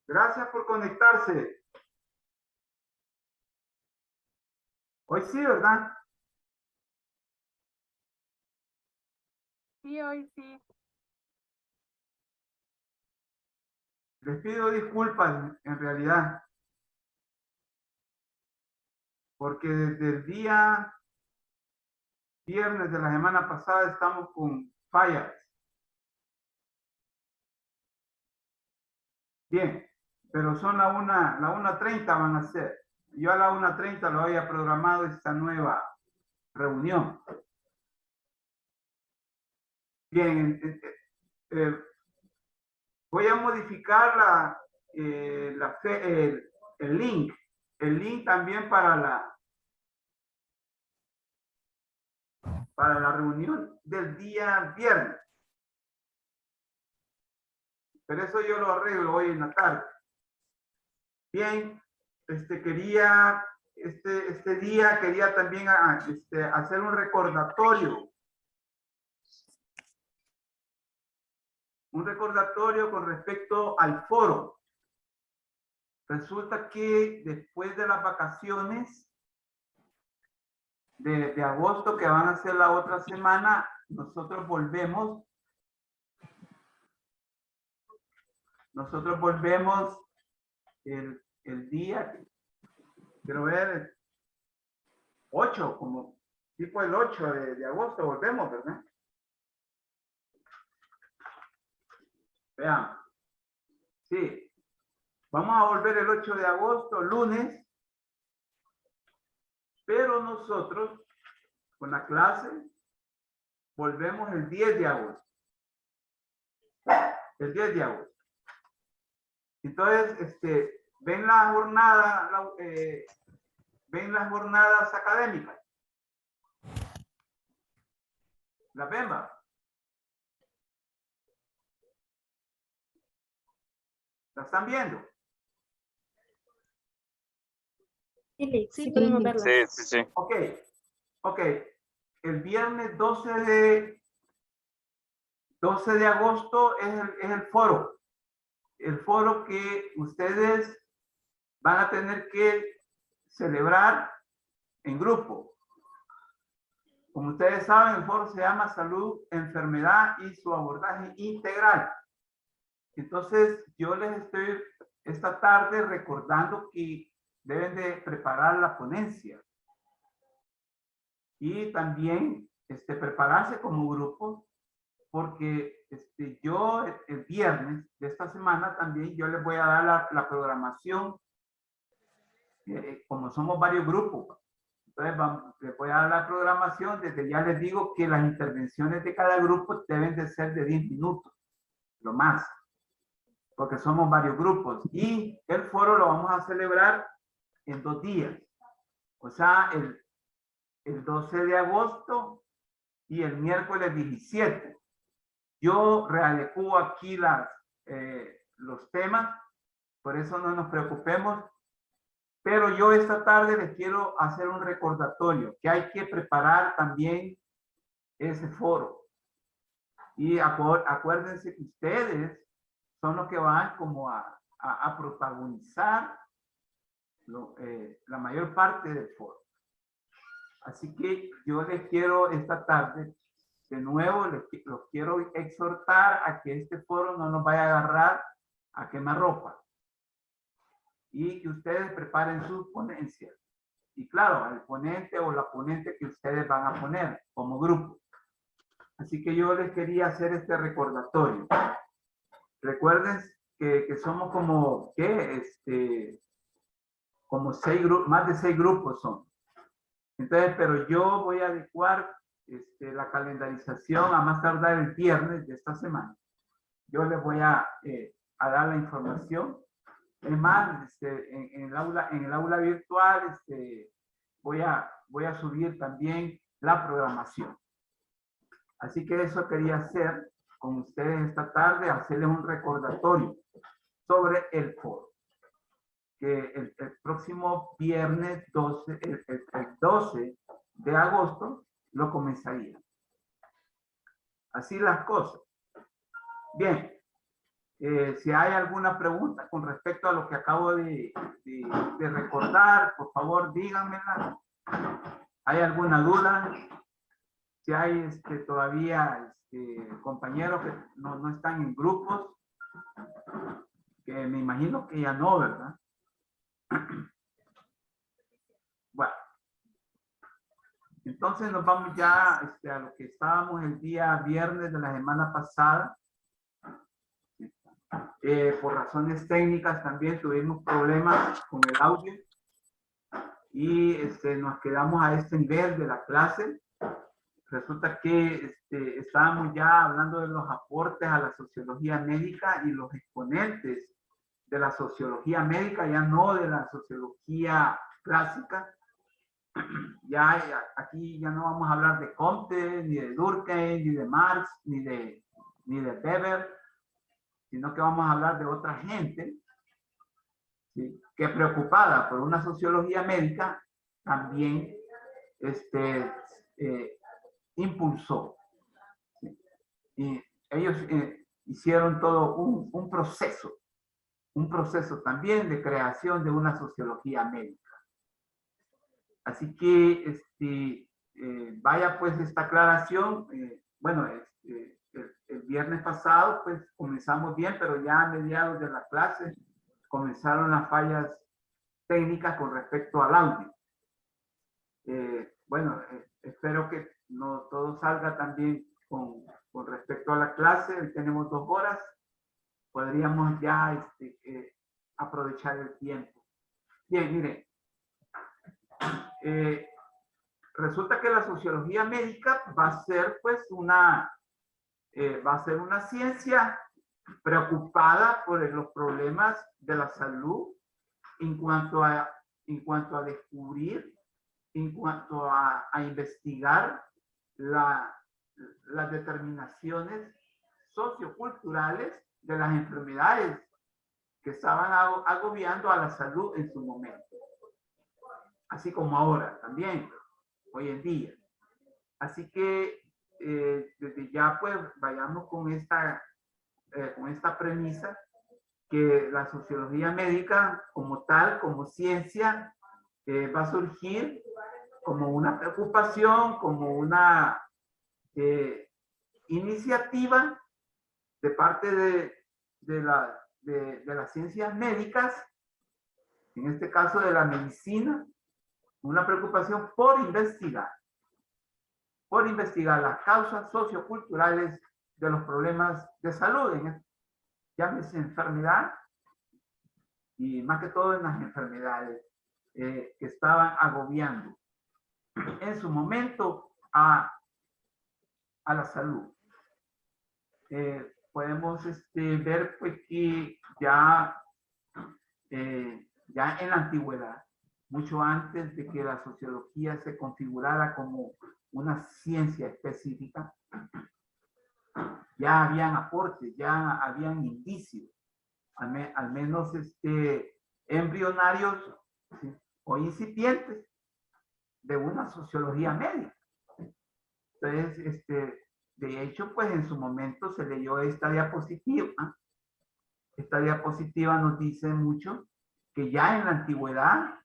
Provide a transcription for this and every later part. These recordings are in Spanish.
Gracias por conectarse. Hoy sí, ¿verdad? Sí, hoy sí. Les pido disculpas en realidad, porque desde el día viernes de la semana pasada estamos con fallas. Bien, pero son la 1:30 van a ser. Yo a la 1:30 lo había programado esta nueva reunión. Bien, voy a modificar el link. El link también para la reunión del día viernes. Pero eso yo lo arreglo hoy en la tarde. Bien, quería, este día quería también hacer un recordatorio. Un recordatorio con respecto al foro. Resulta que después de las vacaciones de agosto, que van a ser la otra semana, nosotros volvemos el día, quiero ver, 8, como tipo el 8 de agosto volvemos, ¿verdad? Vean, sí, vamos a volver el 8 de agosto, lunes, pero nosotros con la clase volvemos el 10 de agosto. El 10 de agosto. Entonces, ven la jornada, ven las jornadas académicas. ¿La ven? ¿La están viendo? Sí, podemos verla. Sí. Ok. El viernes 12 de agosto es el foro. El foro que ustedes van a tener que celebrar en grupo. Como ustedes saben, el foro se llama Salud, Enfermedad y su abordaje integral. Entonces, yo les estoy esta tarde recordando que deben de preparar la ponencia. Y también prepararse como grupo, porque yo el viernes de esta semana también yo les voy a dar la programación, como somos varios grupos. Entonces, les voy a dar la programación. Desde ya les digo que las intervenciones de cada grupo deben de ser de 10 minutos, lo más, porque somos varios grupos. Y el foro lo vamos a celebrar en 2 días. O sea, el 12 de agosto y el miércoles 17. Yo readecuo aquí los temas, por eso no nos preocupemos. Pero yo esta tarde les quiero hacer un recordatorio que hay que preparar también ese foro. Y acuérdense que ustedes son los que van como a protagonizar la mayor parte del foro. Así que yo les quiero esta tarde, de nuevo, los quiero exhortar a que este foro no nos vaya a agarrar a quemarropa. Y que ustedes preparen sus ponencias. Y claro, el ponente o la ponente que ustedes van a poner como grupo. Así que yo les quería hacer este recordatorio. Recuerden que somos como, como más de 6 grupos son. Entonces, pero yo voy a adecuar la calendarización a más tardar el viernes de esta semana. Yo les voy a dar la información. Es más, en el aula virtual voy a subir también la programación. Así que eso quería hacer con ustedes esta tarde, hacerles un recordatorio sobre el foro. Que el próximo viernes 12, el 12 de agosto lo comenzaría. Así las cosas. Bien. Si hay alguna pregunta con respecto a lo que acabo de recordar, por favor díganmela. ¿Hay alguna duda? Si hay todavía compañeros que no están en grupos, que me imagino que ya no, ¿verdad? Bueno, entonces nos vamos ya a lo que estábamos el día viernes de la semana pasada. Por razones técnicas también tuvimos problemas con el audio y nos quedamos a este nivel de la clase. Resulta que estábamos ya hablando de los aportes a la sociología médica y los exponentes de la sociología médica, ya no de la sociología clásica. Ya aquí ya no vamos a hablar de Comte, ni de Durkheim, ni de Marx, ni de Weber, sino que vamos a hablar de otra gente, ¿sí?, que preocupada por una sociología médica también impulsó, ¿sí? Y ellos hicieron todo un proceso también de creación de una sociología médica. Así que vaya pues esta aclaración. Bueno, el viernes pasado pues comenzamos bien, pero ya a mediados de la clase comenzaron las fallas técnicas con respecto al audio. Bueno, espero que no todo salga también con respecto a la clase. Hoy tenemos 2 horas. Podríamos ya aprovechar el tiempo. Bien, mire. Resulta que la sociología médica va a ser pues una ciencia preocupada por los problemas de la salud en cuanto a descubrir, en cuanto a investigar las determinaciones socioculturales de las enfermedades que estaban agobiando a la salud en su momento. Así como ahora también, hoy en día. Así que desde ya pues vayamos con esta premisa, que la sociología médica como tal, como ciencia, va a surgir como una preocupación, como una iniciativa de parte de las ciencias médicas, en este caso de la medicina, una preocupación por investigar las causas socioculturales de los problemas de salud, llámese enfermedad, y más que todo en las enfermedades que estaban agobiando en su momento a la salud. Podemos ver pues que ya en la antigüedad, mucho antes de que la sociología se configurara como una ciencia específica, ya habían aportes, ya habían indicios, al menos embrionarios, ¿sí?, o incipientes de una sociología médica. Entonces, de hecho, pues en su momento se leyó esta diapositiva. Esta diapositiva nos dice mucho que ya en la antigüedad,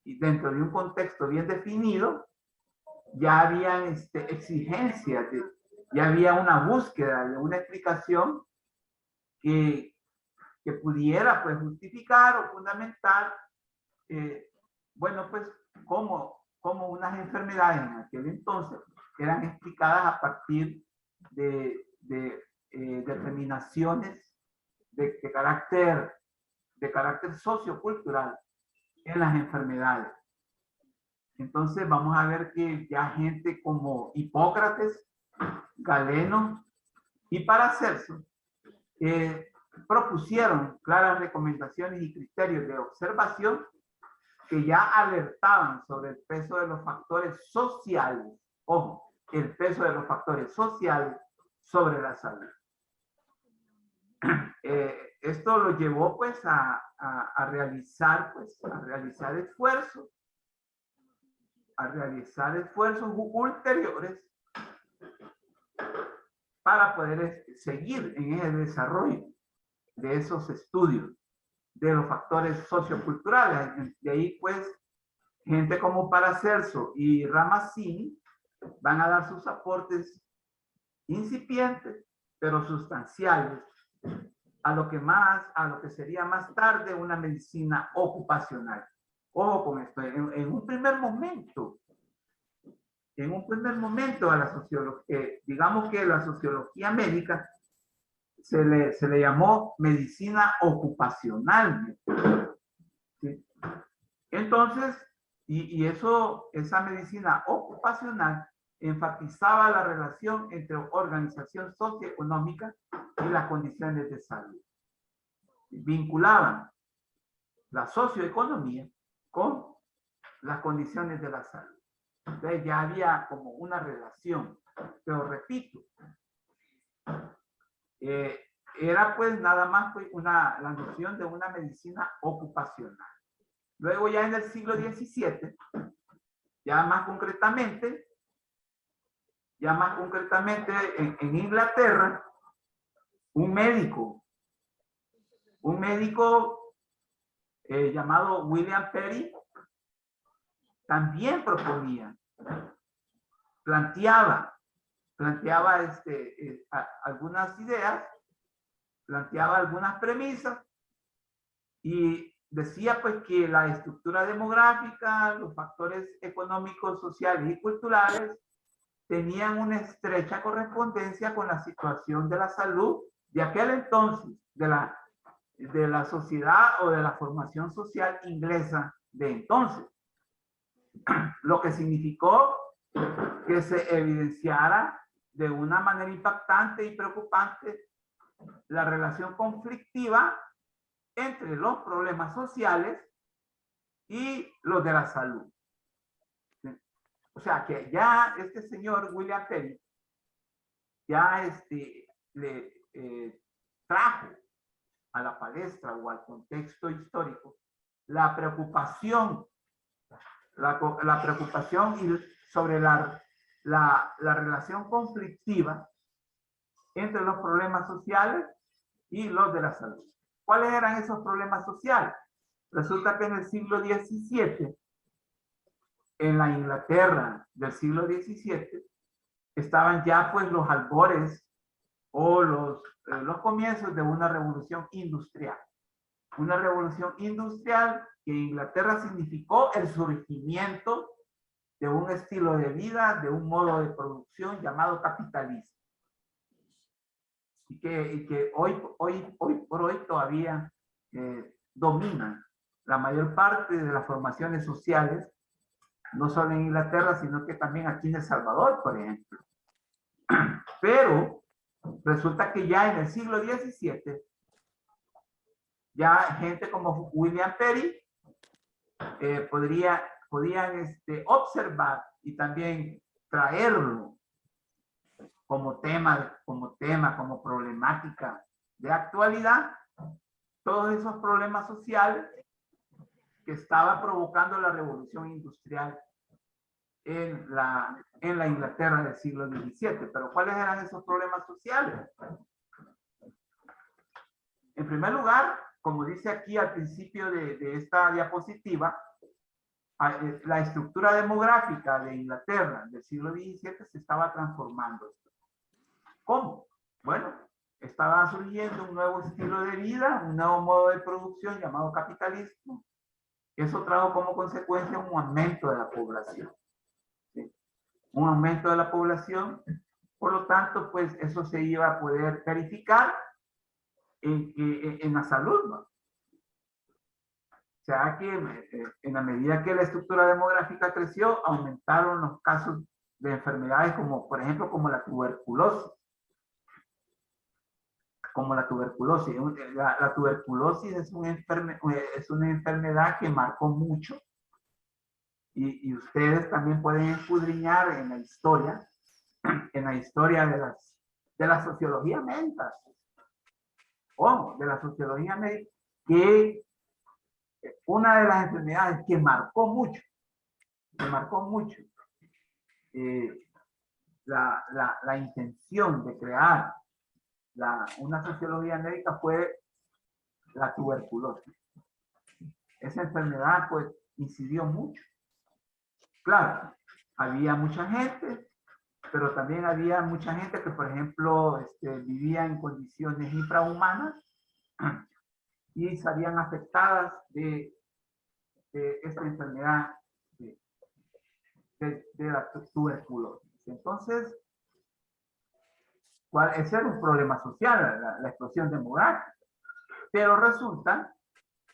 y dentro de un contexto bien definido, ya habían exigencias, ya había una búsqueda de una explicación que pudiera pues justificar o fundamentar, bueno, pues cómo unas enfermedades en aquel entonces eran explicadas a partir de determinaciones de carácter sociocultural en las enfermedades. Entonces vamos a ver que ya gente como Hipócrates, Galeno y Paracelso propusieron claras recomendaciones y criterios de observación que ya alertaban sobre el peso de los factores sociales. Ojo, el peso de los factores sociales sobre la salud. Esto lo llevó pues a realizar esfuerzos ulteriores para poder seguir en ese desarrollo de esos estudios, de los factores socioculturales. De ahí, pues, gente como Paracelso y Ramazzini van a dar sus aportes incipientes, pero sustanciales, a lo que sería más tarde una medicina ocupacional. Ojo con esto, en un primer momento a la sociología, digamos que la sociología médica se le llamó medicina ocupacional. ¿Sí? Entonces, esa medicina ocupacional enfatizaba la relación entre organización socioeconómica y las condiciones de salud. Vinculaban la socioeconomía con las condiciones de la salud. Entonces ya había como una relación, pero repito, era pues nada más pues la noción de una medicina ocupacional. Luego ya en el siglo XVII, ya más concretamente en Inglaterra, un médico llamado William Perry también proponía, planteaba algunas ideas, planteaba algunas premisas y decía pues que la estructura demográfica, los factores económicos, sociales y culturales tenían una estrecha correspondencia con la situación de la salud de aquel entonces, de la sociedad o de la formación social inglesa de entonces. Lo que significó que se evidenciara de una manera impactante y preocupante la relación conflictiva entre los problemas sociales y los de la salud. O sea que ya este señor William Perry ya le trajo a la palestra o al contexto histórico la preocupación sobre la relación conflictiva entre los problemas sociales y los de la salud. ¿Cuáles eran esos problemas sociales? Resulta que en el siglo XVII, en la Inglaterra del siglo XVII, estaban ya pues los albores o los comienzos de una revolución industrial. Una revolución industrial que en Inglaterra significó el surgimiento de un estilo de vida, de un modo de producción llamado capitalismo. Y que hoy por hoy todavía domina la mayor parte de las formaciones sociales, no solo en Inglaterra, sino que también aquí en El Salvador, por ejemplo. Pero resulta que ya en el siglo XVII, ya gente como William Perry podían observar y también traerlo como problemática de actualidad, todos esos problemas sociales que estaba provocando la revolución industrial en la Inglaterra del siglo XVII. Pero ¿cuáles eran esos problemas sociales? En primer lugar, como dice aquí al principio de esta diapositiva, la estructura demográfica de Inglaterra del siglo XVII se estaba transformando. ¿Cómo? Bueno, estaba surgiendo un nuevo estilo de vida, un nuevo modo de producción llamado capitalismo. Eso trajo como consecuencia un aumento de la población. ¿Sí? Un aumento de la población. Por lo tanto, pues eso se iba a poder verificar en la salud, ¿no? O sea que en la medida que la estructura demográfica creció, aumentaron los casos de enfermedades como, por ejemplo, como la tuberculosis. La tuberculosis es una enfermedad que marcó mucho y ustedes también pueden escudriñar en la historia de la sociología médica, que una de las enfermedades que marcó mucho la intención de crear una sociología médica fue la tuberculosis. Esa enfermedad pues incidió mucho. Claro, había mucha gente, pero también había mucha gente que, por ejemplo, vivía en condiciones infrahumanas y salían afectadas de esta enfermedad de la tuberculosis. Entonces, ese era un problema social, la explosión demográfica. Pero resulta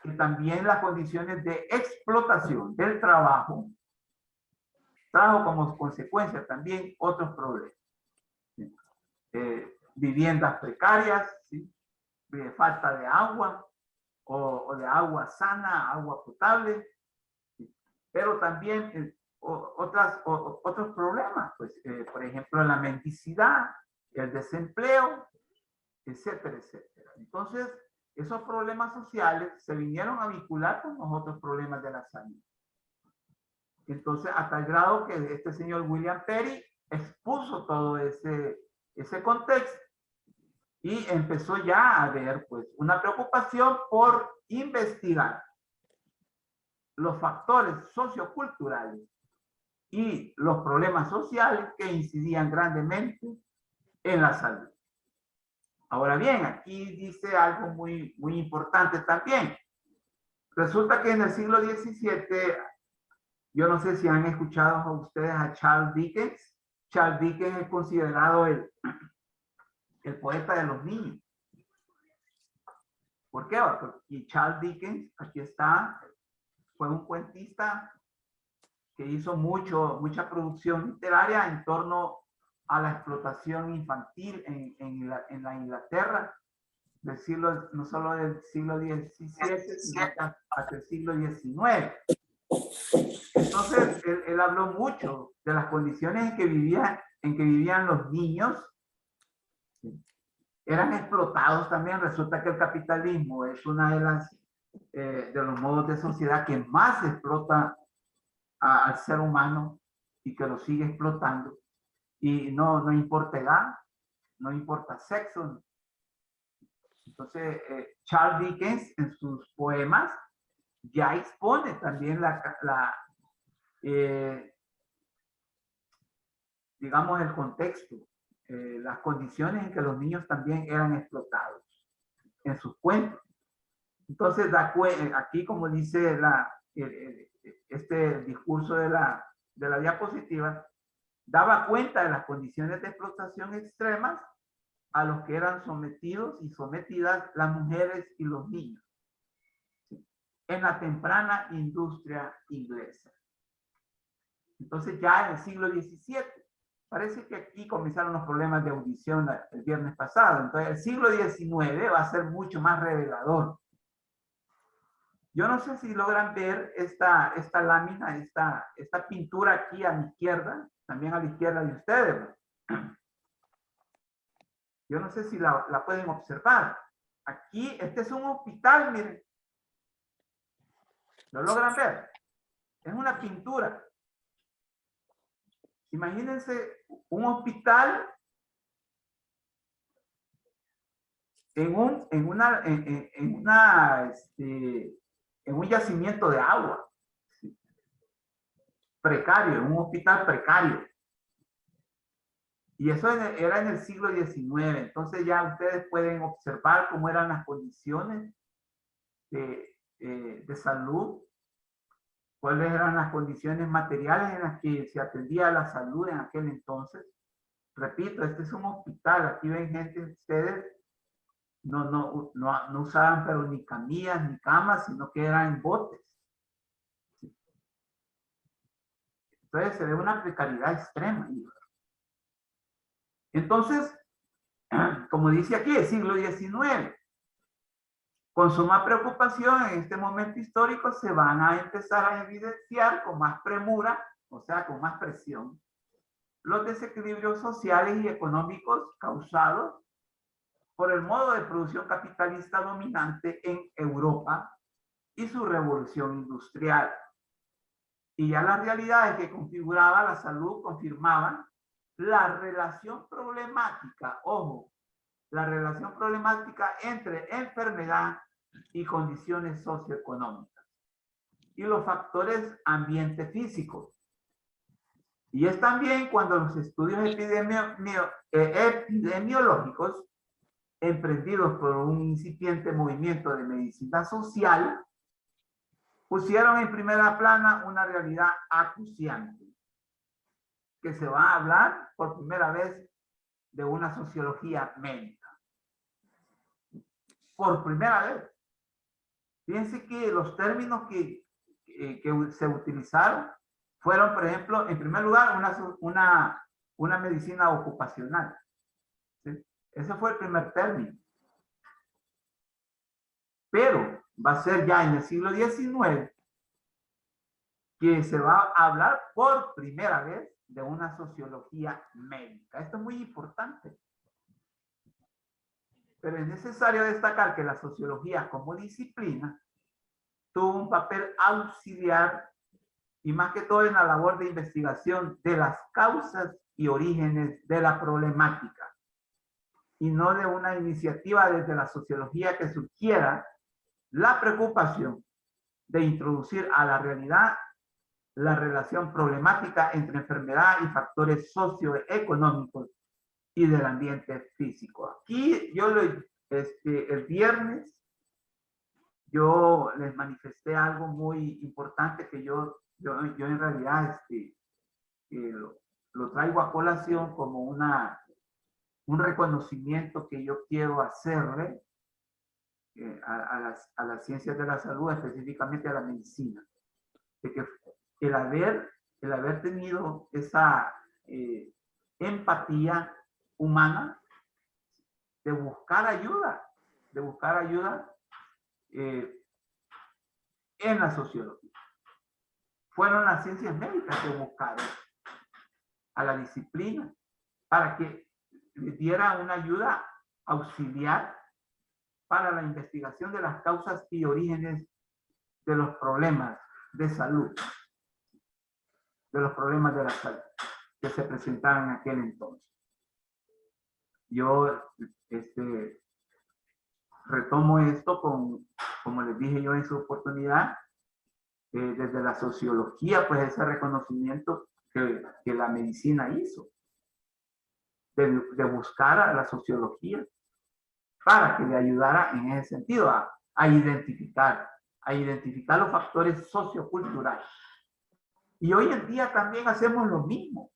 que también las condiciones de explotación del trabajo trajo como consecuencia también otros problemas. ¿Sí? Viviendas precarias, ¿sí? Falta de agua o de agua sana, agua potable, ¿sí? Pero también otros problemas, pues, por ejemplo, la mendicidad, el desempleo, etcétera, etcétera. Entonces, esos problemas sociales se vinieron a vincular con los otros problemas de la salud. Entonces, hasta el grado que este señor William Perry expuso todo ese contexto y empezó ya a haber pues una preocupación por investigar los factores socioculturales y los problemas sociales que incidían grandemente en la salud. Ahora bien, aquí dice algo muy importante también. Resulta que en el siglo XVII, yo no sé si han escuchado a ustedes a Charles Dickens. Charles Dickens es considerado el poeta de los niños. ¿Por qué? Porque Charles Dickens, aquí está, fue un cuentista que hizo mucha producción literaria en torno a la explotación infantil en la Inglaterra del siglo, no solo del siglo XVII, sino hasta el siglo XIX. Entonces, él habló mucho de las condiciones en que vivían los niños. Eran explotados también. Resulta que el capitalismo es una de los modos de sociedad que más explota al ser humano y que lo sigue explotando. Y no importa edad, no importa sexo. Entonces, Charles Dickens en sus poemas ya expone también digamos, el contexto, las condiciones en que los niños también eran explotados en sus cuentos. Entonces, aquí, como dice este discurso de la diapositiva, daba cuenta de las condiciones de explotación extremas a los que eran sometidos y sometidas las mujeres y los niños, ¿sí?, en la temprana industria inglesa. Entonces, ya en el siglo XVII, parece que aquí comenzaron los problemas de audición el viernes pasado. Entonces, el siglo XIX va a ser mucho más revelador. Yo no sé si logran ver esta lámina, esta pintura aquí a mi izquierda, también a la izquierda de ustedes. Yo no sé si la pueden observar. Aquí, este es un hospital, miren. ¿Lo logran ver? Es una pintura. Imagínense un hospital en un yacimiento de agua. ¿Sí? Precario, en un hospital precario. Y eso era en el siglo XIX. Entonces ya ustedes pueden observar cómo eran las condiciones de salud, cuáles eran las condiciones materiales en las que se atendía a la salud en aquel entonces. Repito, este es un hospital. Aquí ven gente, ustedes no usaban pero ni camillas ni camas, sino que eran en botes. Entonces se ve una precariedad extrema. Entonces, como dice aquí, el siglo XIX, con suma preocupación en este momento histórico se van a empezar a evidenciar con más premura, o sea, con más presión, los desequilibrios sociales y económicos causados por el modo de producción capitalista dominante en Europa y su revolución industrial. Y ya las realidades que configuraba la salud confirmaban la relación problemática, ojo, la relación problemática entre enfermedad y condiciones socioeconómicas. Y los factores ambiente físico. Y es también cuando los estudios epidemiológicos emprendidos por un incipiente movimiento de medicina social pusieron en primera plana una realidad acuciante, que se va a hablar por primera vez de una sociología médica. Por primera vez. Fíjense que los términos que se utilizaron fueron, por ejemplo, en primer lugar, una medicina ocupacional. ¿Sí? Ese fue el primer término. Pero va a ser ya en el siglo XIX que se va a hablar por primera vez de una sociología médica. Esto es muy importante. Pero es necesario destacar que la sociología como disciplina tuvo un papel auxiliar y más que todo en la labor de investigación de las causas y orígenes de la problemática y no de una iniciativa desde la sociología que sugiera la preocupación de introducir a la realidad la relación problemática entre enfermedad y factores socioeconómicos y del ambiente físico. Aquí yo el viernes yo les manifesté algo muy importante que yo en realidad lo traigo a colación como un reconocimiento que yo quiero hacerle a las ciencias de la salud, específicamente a la medicina. De que el haber tenido esa empatía humana de buscar ayuda en la sociología. Fueron las ciencias médicas que buscaron a la disciplina para que les diera una ayuda auxiliar para la investigación de las causas y orígenes de los problemas de salud, de los problemas de la salud que se presentaban en aquel entonces. Yo retomo esto como les dije yo en su oportunidad, desde la sociología, pues ese reconocimiento que la medicina hizo, de buscar a la sociología para que le ayudara en ese sentido a identificar los factores socioculturales. Y hoy en día también hacemos lo mismo.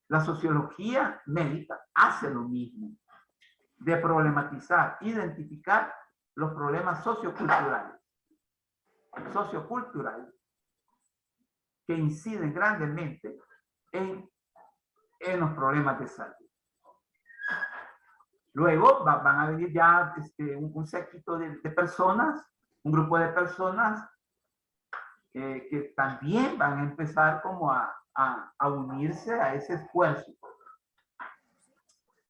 La sociología médica hace lo mismo, de problematizar, identificar los problemas socioculturales que inciden grandemente en los problemas de salud. Luego van a venir ya un séquito de personas, un grupo de personas que también van a empezar como a unirse a ese esfuerzo.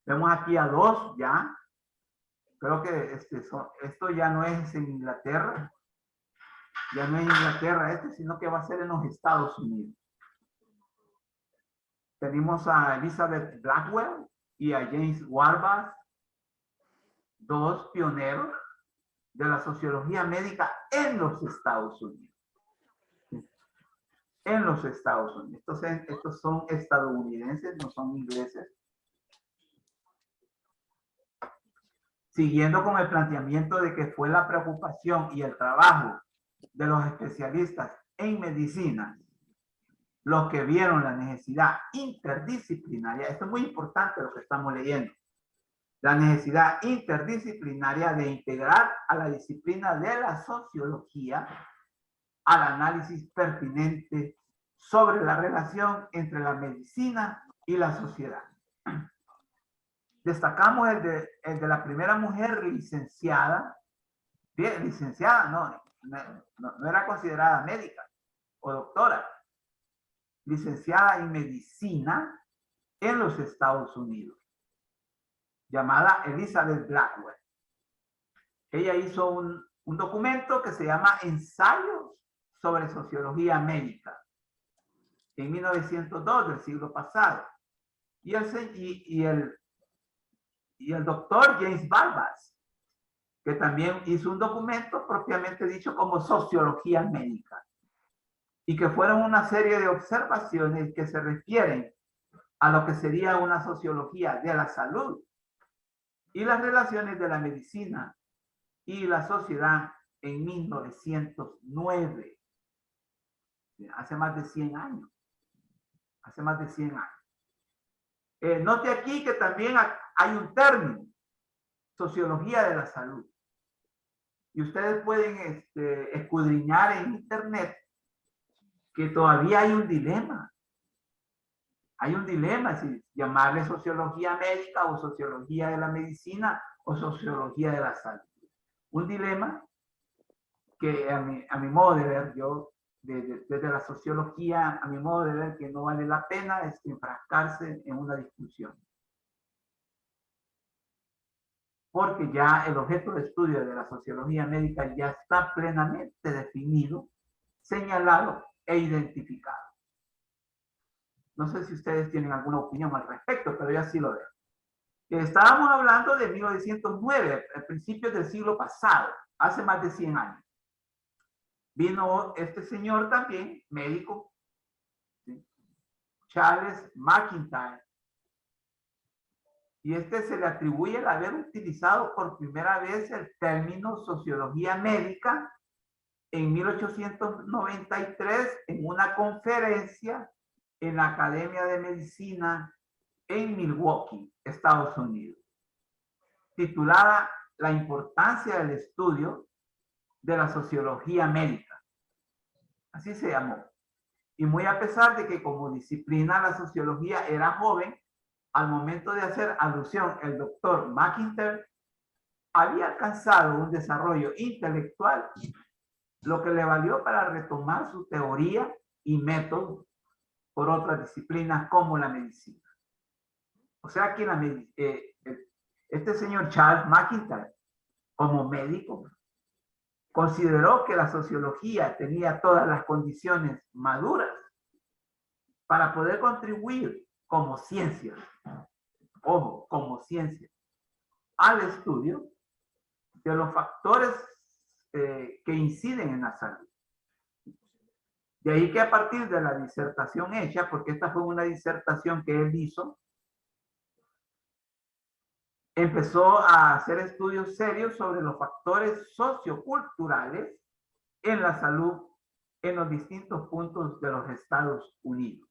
Vemos aquí a dos ya. Creo que esto ya no es en Inglaterra. Ya no es en Inglaterra sino que va a ser en los Estados Unidos. Tenemos a Elizabeth Blackwell y a James Warbass, dos pioneros de la sociología médica en los Estados Unidos. En los Estados Unidos. Estos son estadounidenses, no son ingleses. Siguiendo con el planteamiento de que fue la preocupación y el trabajo de los especialistas en medicina los que vieron la necesidad interdisciplinaria. Esto es muy importante lo que estamos leyendo. La necesidad interdisciplinaria de integrar a la disciplina de la sociología al análisis pertinente sobre la relación entre la medicina y la sociedad. Destacamos el de la primera mujer licenciada. Bien, licenciada, no era considerada médica o doctora. Licenciada en medicina en los Estados Unidos, llamada Elizabeth Blackwell. Ella hizo un documento que se llama Ensayos sobre Sociología Médica en 1902 del siglo pasado. Y el doctor James Warbass que también hizo un documento propiamente dicho como sociología médica, y que fueron una serie de observaciones que se refieren a lo que sería una sociología de la salud y las relaciones de la medicina y la sociedad en 1909, hace más de 100 años. Hace más de 100 años. Note aquí que también hay un término, sociología de la salud. Y ustedes pueden escudriñar en internet que todavía hay un dilema. Hay un dilema si llamarle sociología médica o sociología de la medicina o sociología de la salud. Un dilema que a mi modo de ver, yo desde la sociología, a mi modo de ver, que no vale la pena enfrascarse en una discusión. Porque ya el objeto de estudio de la sociología médica ya está plenamente definido, señalado e identificado. No sé si ustedes tienen alguna opinión al respecto, pero yo así lo veo. Estábamos hablando de 1909, a principios del siglo pasado, hace más de 100 años. Vino este señor también, médico, ¿sí? Charles McIntyre, y se le atribuye el haber utilizado por primera vez el término sociología médica en 1893 en una conferencia en la Academia de Medicina en Milwaukee, Estados Unidos, titulada La importancia del estudio de la sociología médica. Así se llamó. Y muy a pesar de que como disciplina la sociología era joven, al momento de hacer alusión el doctor McIntyre había alcanzado un desarrollo intelectual, lo que le valió para retomar su teoría y método por otras disciplinas como la medicina. O sea que este señor Charles McIntyre, como médico, consideró que la sociología tenía todas las condiciones maduras para poder contribuir como ciencia, ojo, como ciencia, al estudio de los factores que inciden en la salud. De ahí que a partir de la disertación hecha, porque esta fue una disertación que él hizo, empezó a hacer estudios serios sobre los factores socioculturales en la salud en los distintos puntos de los Estados Unidos.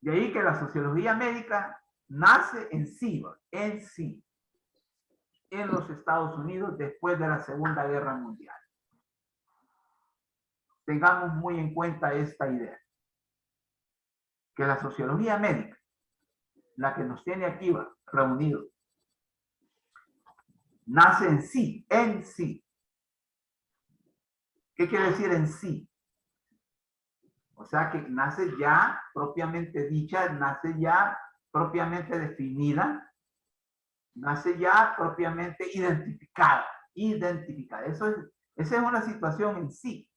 De ahí que la sociología médica nace en sí, en los Estados Unidos después de la Segunda Guerra Mundial. Tengamos muy en cuenta esta idea, que la sociología médica, la que nos tiene aquí reunidos, nace en sí, en sí. ¿Qué quiere decir en sí? O sea que nace ya propiamente dicha, nace ya propiamente definida, nace ya propiamente identificada. Esa es una situación en sí.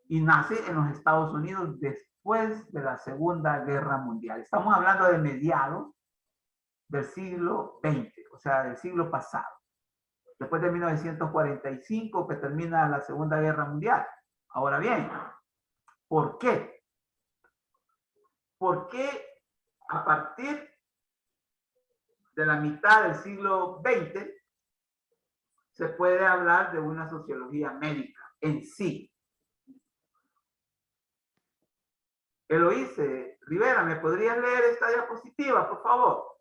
Y nace en los Estados Unidos después de la Segunda Guerra Mundial. Estamos hablando de mediados del siglo XX, o sea, del siglo pasado. Después de 1945, que termina la Segunda Guerra Mundial. Ahora bien, ¿por qué? Porque a partir de la mitad del siglo XX se puede hablar de una sociología médica en sí. Eloíse Rivera, ¿me podrías leer esta diapositiva, por favor?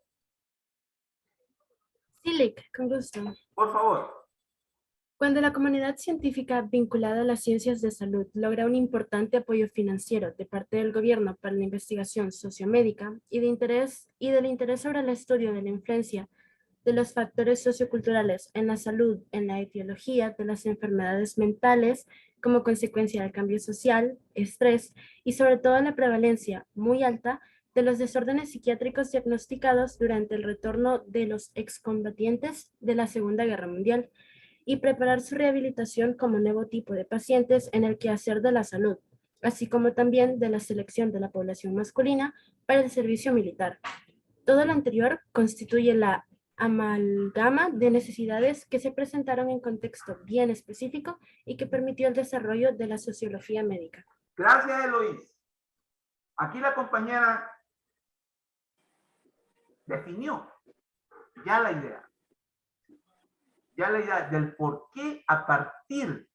Sí, Lick, con gusto. Por favor. Cuando la comunidad científica vinculada a las ciencias de salud logra un importante apoyo financiero de parte del gobierno para la investigación sociomédica y del interés sobre el estudio de la influencia de los factores socioculturales en la salud, en la etiología de las enfermedades mentales como consecuencia del cambio social, estrés y sobre todo la prevalencia muy alta de los desórdenes psiquiátricos diagnosticados durante el retorno de los excombatientes de la Segunda Guerra Mundial, y preparar su rehabilitación como nuevo tipo de pacientes en el quehacer de la salud, así como también de la selección de la población masculina para el servicio militar. Todo lo anterior constituye la amalgama de necesidades que se presentaron en contexto bien específico y que permitió el desarrollo de la sociología médica. Gracias, Eloís. Aquí la compañera definió ya la idea. Ya la idea del por qué a partir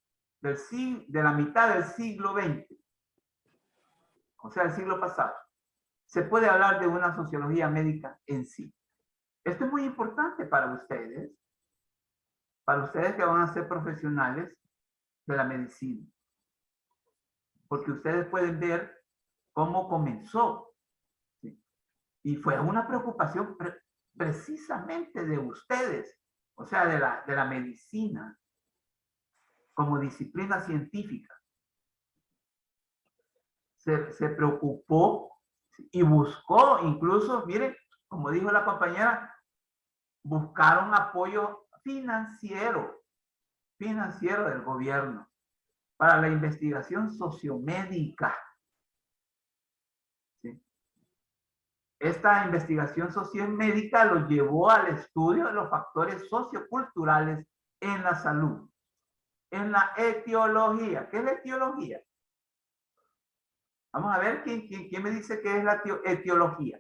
de la mitad del siglo XX, o sea, el siglo pasado, se puede hablar de una sociología médica en sí. Esto es muy importante para ustedes que van a ser profesionales de la medicina, porque ustedes pueden ver cómo comenzó, ¿sí? Y fue una preocupación precisamente de ustedes, o sea, de la medicina como disciplina científica. Se preocupó y buscó, incluso, miren, como dijo la compañera, buscaron apoyo financiero del gobierno para la investigación sociomédica. ¿Sí? Esta investigación sociomédica lo llevó al estudio de los factores socioculturales en la salud, en la etiología. ¿Qué es la etiología? Vamos a ver quién me dice qué es la etiología.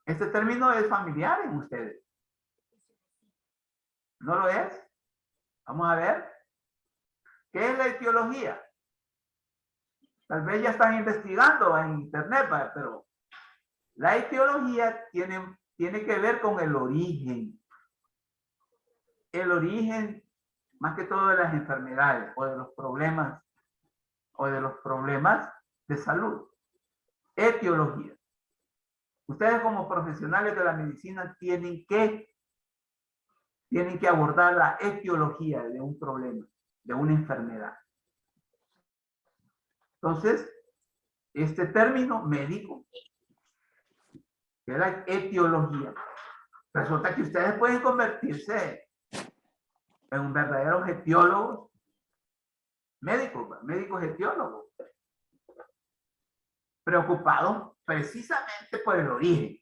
Este término es familiar en ustedes. ¿No lo es? Vamos a ver. ¿Qué es la etiología? Tal vez ya están investigando en internet, pero la etiología tiene que ver con el origen. El origen, más que todo, de las enfermedades o de los problemas de salud. Etiología. Ustedes como profesionales de la medicina tienen que abordar la etiología de un problema, de una enfermedad. Entonces, este término médico, que es la etiología, resulta que ustedes pueden convertirse en un verdadero etiólogo, médicos etiólogos, preocupados precisamente por el origen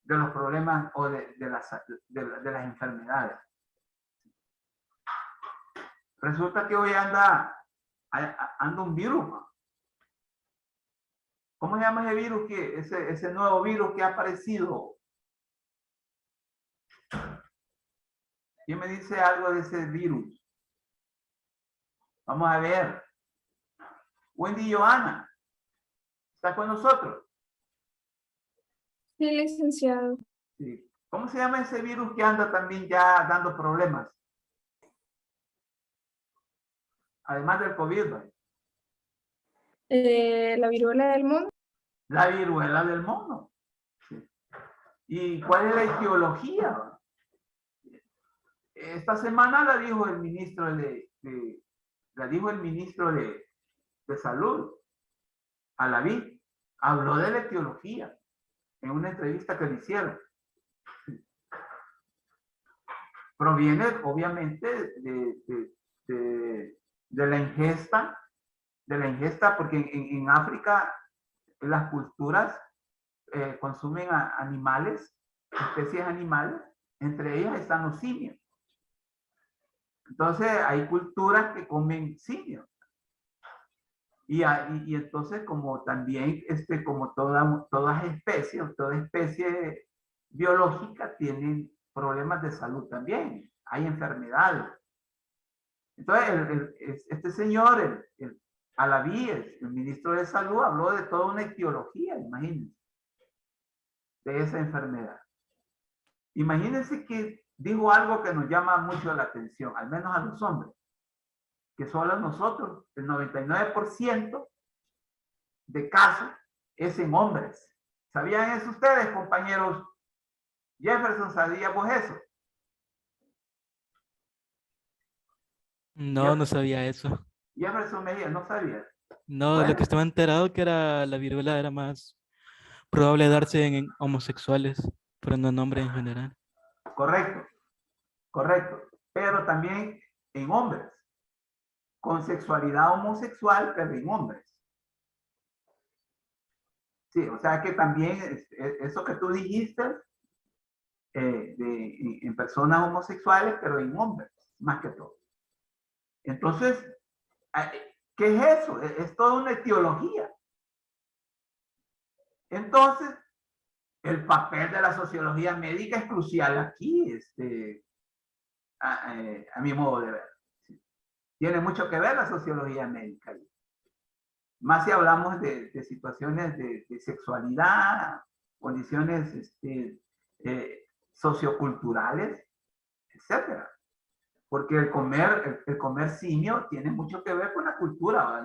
de los problemas o de las enfermedades. Resulta que hoy anda un virus. ¿Cómo se llama ese virus? Ese nuevo virus que ha aparecido. ¿Quién me dice algo de ese virus? Vamos a ver. Wendy Johanna, ¿está con nosotros? Sí, licenciado. Sí. ¿Cómo se llama ese virus que anda también ya dando problemas? Además del COVID, ¿no? La viruela del mono. La viruela del mono. Sí. ¿Y cuál es la etiología? Esta semana la dijo el ministro de Salud, Alaví. Habló de la etiología en una entrevista que le hicieron. Proviene, obviamente, de la ingesta, porque en África las culturas consumen animales, especies animales, entre ellas están los simios. Entonces hay culturas que comen simios. Y entonces como también, como toda especie biológica tienen problemas de salud también. Hay enfermedades. Entonces este señor, el Alaví, el ministro de Salud, habló de toda una etiología, imagínense, de esa enfermedad. Imagínense que dijo algo que nos llama mucho la atención, al menos a los hombres, que solo nosotros, el 99% de casos es en hombres. ¿Sabían eso ustedes, compañeros? Jefferson, ¿sabías vos eso? No, no sabía eso. Jefferson Mejía, no sabía. No, Bueno, lo que estaba enterado que era la viruela era más probable darse en homosexuales, pero no en hombres en general. correcto, pero también en hombres, con sexualidad homosexual, pero en hombres. Sí, o sea que también eso que tú dijiste en personas homosexuales, pero en hombres, más que todo. Entonces, ¿qué es eso? Es toda una etiología. Entonces, el papel de la sociología médica es crucial aquí, a mi modo de ver. Tiene mucho que ver la sociología médica. Más si hablamos de situaciones de sexualidad, condiciones socioculturales, etcétera. Porque el comer simio tiene mucho que ver con la cultura.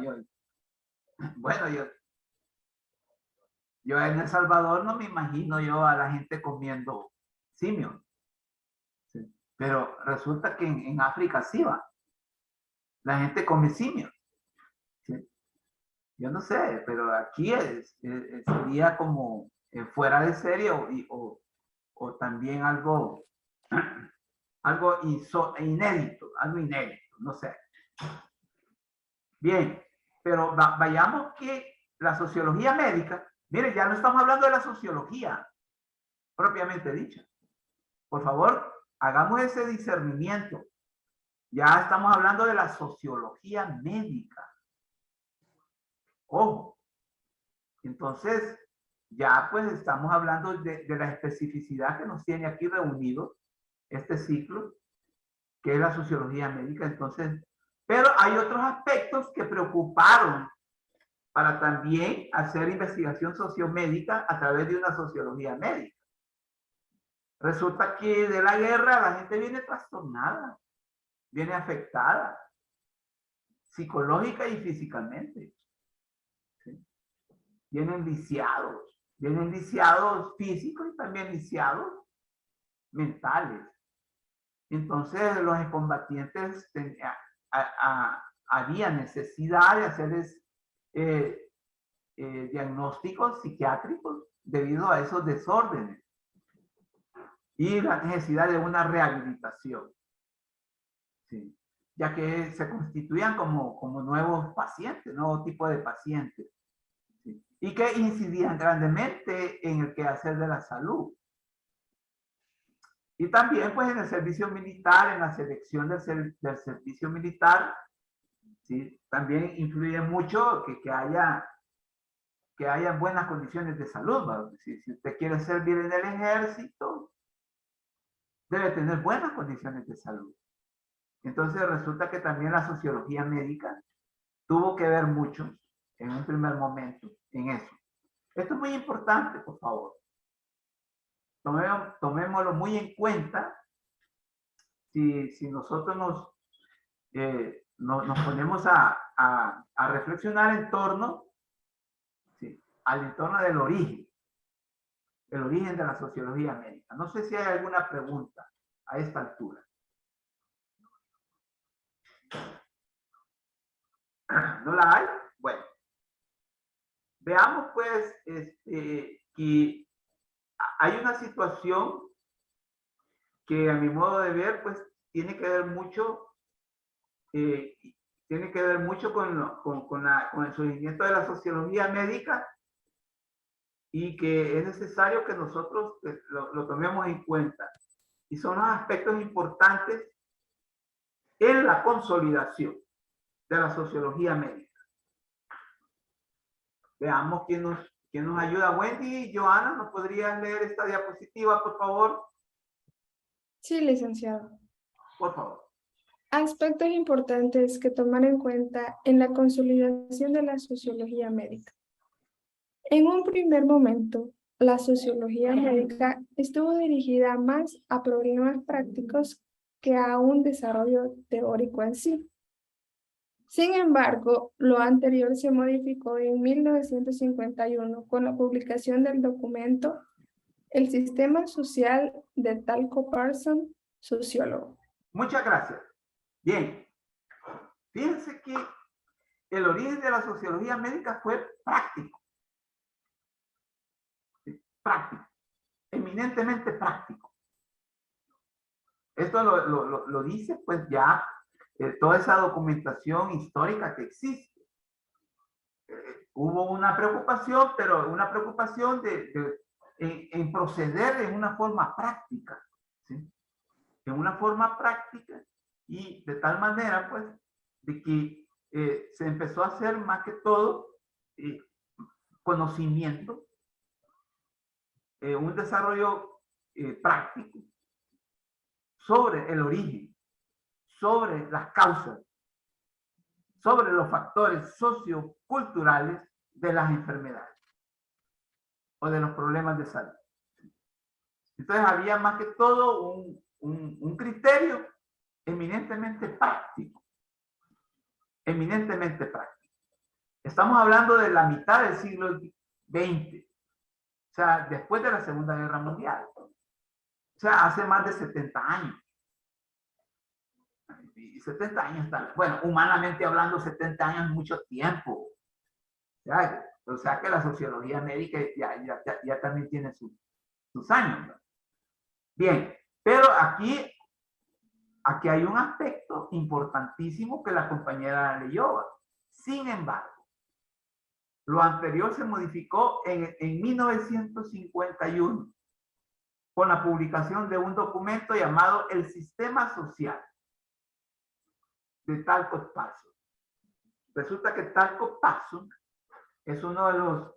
Yo en El Salvador no me imagino yo a la gente comiendo simio. ¿Sí? Pero resulta que en África sí va. La gente come simio. ¿Sí? Yo no sé, pero aquí sería como fuera de serie o también algo, algo inédito, no sé. Bien, pero vayamos que la sociología médica, mire, ya no estamos hablando de la sociología propiamente dicha. Por favor, hagamos ese discernimiento. Ya estamos hablando de la sociología médica. Ojo. Entonces, ya pues estamos hablando de la especificidad que nos tiene aquí reunidos este ciclo, que es la sociología médica. Entonces, pero hay otros aspectos que preocuparon para también hacer investigación sociomédica a través de una sociología médica. Resulta que de la guerra la gente viene trastornada, viene afectada, psicológica y físicamente. ¿Sí? Vienen lisiados físicos y también lisiados mentales. Entonces los excombatientes había necesidad de hacerles diagnósticos psiquiátricos debido a esos desórdenes y la necesidad de una rehabilitación, ¿sí? Ya que se constituían como nuevos pacientes, nuevo tipo de pacientes, ¿sí? Y que incidían grandemente en el quehacer de la salud. Y también pues en el servicio militar, en la selección del servicio militar, ¿sí? También influye mucho que haya buenas condiciones de salud, ¿verdad? Si usted quiere servir en el ejército, debe tener buenas condiciones de salud. Entonces resulta que también la sociología médica tuvo que ver mucho en un primer momento en eso. Esto es muy importante, por favor. Tomémoslo muy en cuenta si nosotros nos ponemos a reflexionar en torno, ¿sí?, al entorno del origen, el origen de la sociología médica. No sé si hay alguna pregunta a esta altura. ¿No la hay? Bueno. Veamos pues que hay una situación que a mi modo de ver pues tiene que ver mucho con el surgimiento de la sociología médica y que es necesario que nosotros lo tomemos en cuenta. Y son los aspectos importantes en la consolidación de la sociología médica. Veamos quién nos ayuda. Wendy, Joana, ¿nos podrías leer esta diapositiva, por favor? Sí, licenciado. Por favor. Aspectos importantes que tomar en cuenta en la consolidación de la sociología médica. En un primer momento, la sociología médica estuvo dirigida más a problemas prácticos que a un desarrollo teórico en sí. Sin embargo, lo anterior se modificó en 1951 con la publicación del documento El Sistema Social de Talcott Parsons, sociólogo. Muchas gracias. Bien. Fíjense que el origen de la sociología médica fue práctico. Práctico. Eminentemente práctico. Esto lo dice pues ya toda esa documentación histórica que existe. hubo una preocupación, pero una preocupación en proceder en una forma práctica, ¿sí? En una forma práctica y de tal manera, pues, de que se empezó a hacer más que todo conocimiento, un desarrollo práctico sobre el origen, sobre las causas, sobre los factores socioculturales de las enfermedades o de los problemas de salud. Entonces había más que todo un criterio eminentemente práctico. Eminentemente práctico. Estamos hablando de la mitad del siglo XX. O sea, después de la Segunda Guerra Mundial. O sea, hace más de 70 años. Y 70 años está, bueno, humanamente hablando, 70 años es mucho tiempo. O sea que la sociología médica ya también tiene sus años, ¿no? Bien, pero aquí hay un aspecto importantísimo que la compañera leyó. Sin embargo, lo anterior se modificó en 1951 con la publicación de un documento llamado El Sistema Social de Talcott Parsons. Resulta que Talcott Parsons es uno de los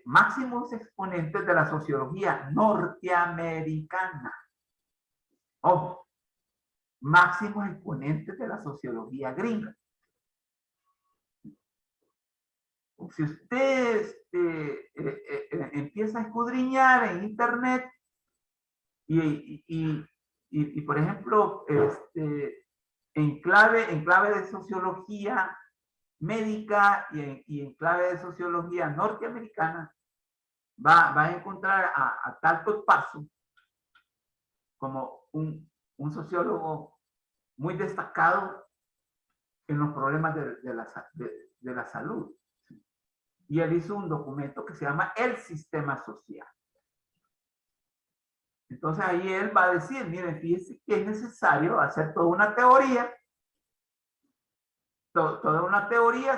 máximos exponentes de la sociología norteamericana. Ojo, máximos exponentes de la sociología gringa. Si usted empieza a escudriñar en internet y por ejemplo, en clave de sociología médica y en clave de sociología norteamericana, va a encontrar a Talcott Parsons como un sociólogo muy destacado en los problemas de la salud. Y él hizo un documento que se llama El Sistema Social. Entonces ahí él va a decir, miren, fíjense que es necesario hacer toda una teoría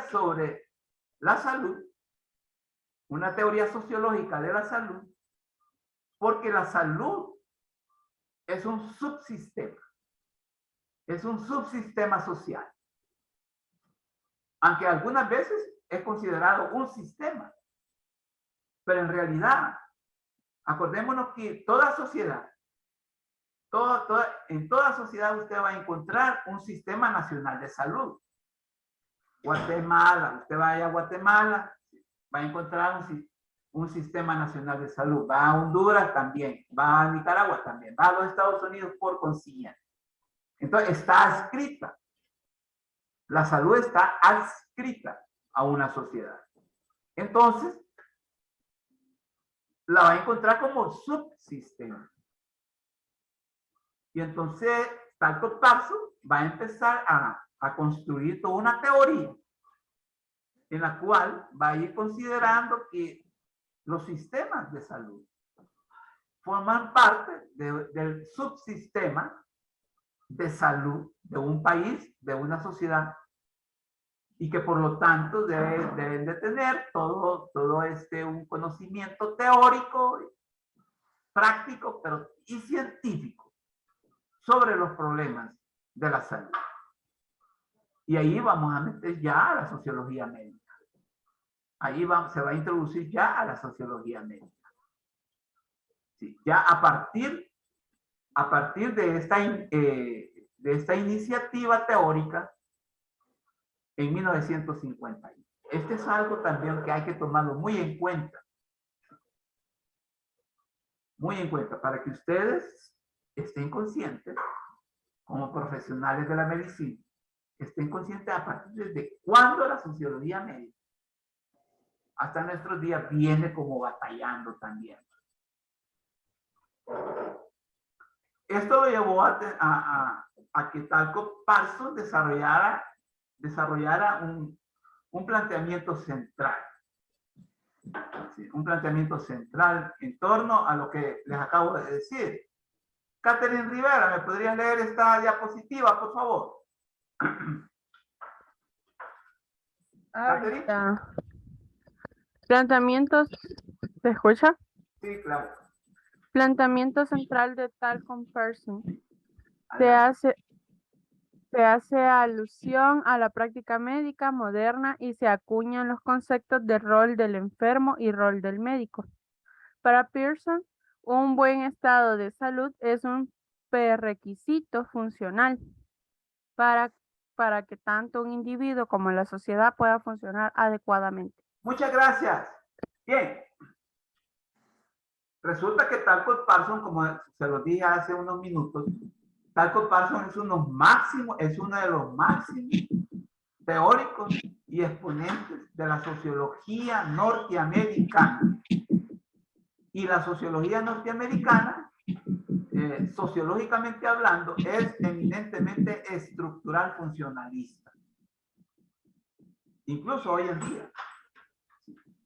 sobre la salud, una teoría sociológica de la salud, porque la salud es un subsistema social. Aunque algunas veces es considerado un sistema, pero en realidad, acordémonos que toda sociedad, en toda sociedad usted va a encontrar un sistema nacional de salud. Guatemala, usted vaya a Guatemala, va a encontrar un sistema nacional de salud. Va a Honduras también, va a Nicaragua también, va a los Estados Unidos por consiguiente. Entonces está adscrita. La salud está adscrita a una sociedad. Entonces, la va a encontrar como subsistema. Y entonces, Talcott Parsons va a empezar a construir toda una teoría en la cual va a ir considerando que los sistemas de salud forman parte del subsistema de salud de un país, de una sociedad, y que por lo tanto deben de tener todo un conocimiento teórico, práctico, y científico sobre los problemas de la salud. Y ahí vamos a meter ya a la sociología médica. Ahí se va a introducir ya a la sociología médica. Sí, ya a partir de esta iniciativa teórica en 1950. Este es algo también que hay que tomarlo muy en cuenta. Muy en cuenta, para que ustedes estén conscientes, como profesionales de la medicina, estén conscientes a partir de cuándo la sociología médica, hasta nuestros días, viene como batallando también. Esto lo llevó a que Talcott Parsons desarrollara un planteamiento central. Sí, un planteamiento central en torno a lo que les acabo de decir. Catherine Rivera, ¿me podrías leer esta diapositiva, por favor? Catherine. Planteamientos, ¿se escucha? Sí, claro. Planteamiento central de tal comparison. Adelante. Se hace alusión a la práctica médica moderna y se acuñan los conceptos de rol del enfermo y rol del médico. Para Pearson, un buen estado de salud es un prerequisito funcional para que tanto un individuo como la sociedad pueda funcionar adecuadamente. Muchas gracias. Bien. Resulta que Talcott Parsons, como se lo dije hace unos minutos, Talcott Parsons es uno de los máximos teóricos y exponentes de la sociología norteamericana. Y la sociología norteamericana, sociológicamente hablando, es eminentemente estructural funcionalista. Incluso hoy en día.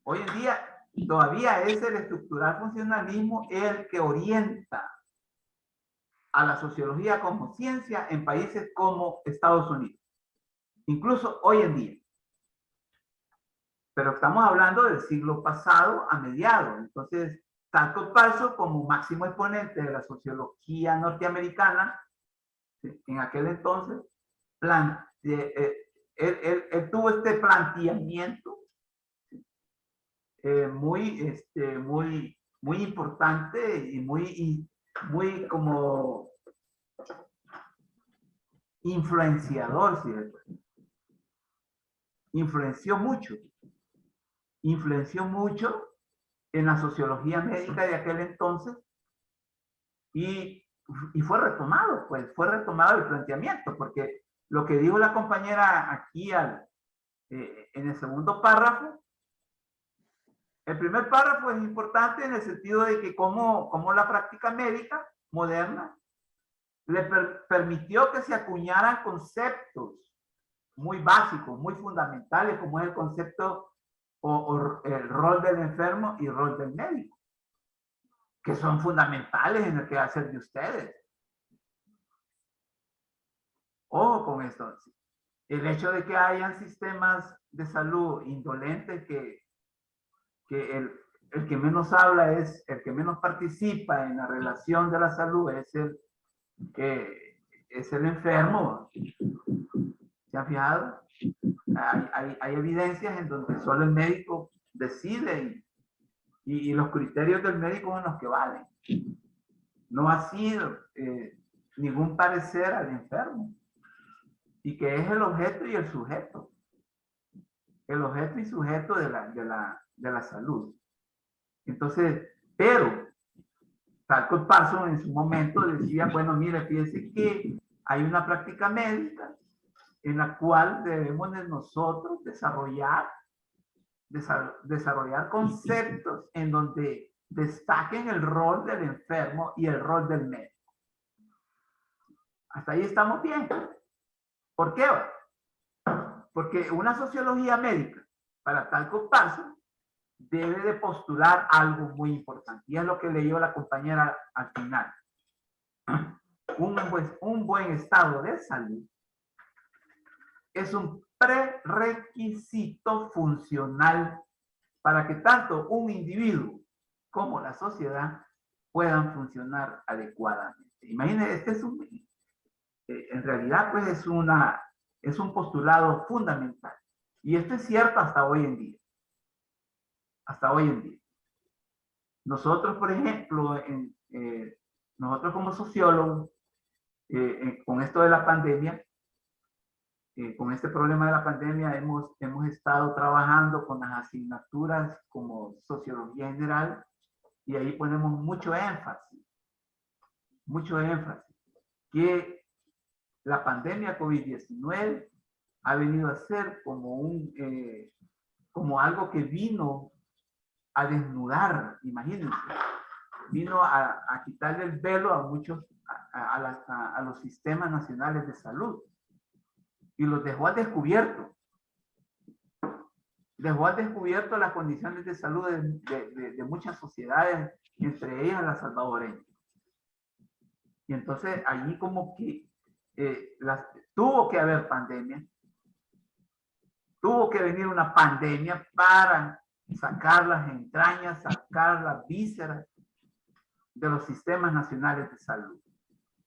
Hoy en día todavía es el estructural funcionalismo el que orienta a la sociología como ciencia en países como Estados Unidos. Incluso hoy en día. Pero estamos hablando del siglo pasado a mediados. Entonces, Talcott Parsons, como máximo exponente de la sociología norteamericana, en aquel entonces, él tuvo este planteamiento muy importante y muy como influenciador, ¿cierto? Influenció mucho en la sociología médica de aquel entonces y fue retomado, pues fue retomado el planteamiento, porque lo que dijo la compañera aquí en el segundo párrafo, el primer párrafo es importante en el sentido de que cómo la práctica médica moderna le permitió que se acuñaran conceptos muy básicos, muy fundamentales, como es el concepto o el rol del enfermo y el rol del médico, que son fundamentales en el quehacer de ustedes. Ojo con esto. El hecho de que hayan sistemas de salud indolentes que el que menos habla es, el que menos participa en la relación de la salud es el enfermo. ¿Se han fijado? Hay evidencias en donde solo el médico decide y los criterios del médico son los que valen. No ha sido ningún parecer al enfermo. Y que es el objeto y el sujeto. El objeto y sujeto de la salud. Entonces, pero Talcott Parsons en su momento decía, bueno, mire, fíjense que hay una práctica médica en la cual debemos de nosotros desarrollar conceptos en donde destaquen el rol del enfermo y el rol del médico. Hasta ahí estamos bien. ¿Por qué? Porque una sociología médica para Talcott Parsons debe de postular algo muy importante. Y es lo que leyó la compañera al final. Un buen estado de salud es un prerequisito funcional para que tanto un individuo como la sociedad puedan funcionar adecuadamente. Imagínense, en realidad pues es un postulado fundamental. Y esto es cierto hasta hoy en día. Hasta hoy en día. Nosotros, por ejemplo, nosotros como sociólogos, con esto de la pandemia, con este problema de la pandemia, hemos estado trabajando con las asignaturas como sociología general y ahí ponemos mucho énfasis, que la pandemia COVID-19 ha venido a ser como algo que vino a desnudar, imagínense, vino a quitarle el velo a muchos, a los sistemas nacionales de salud y los dejó al descubierto. Dejó al descubierto las condiciones de salud de muchas sociedades, entre ellas la salvadoreña. Y entonces allí como que tuvo que haber pandemia Tuvo que venir una pandemia para sacar las entrañas, sacar las vísceras de los sistemas nacionales de salud.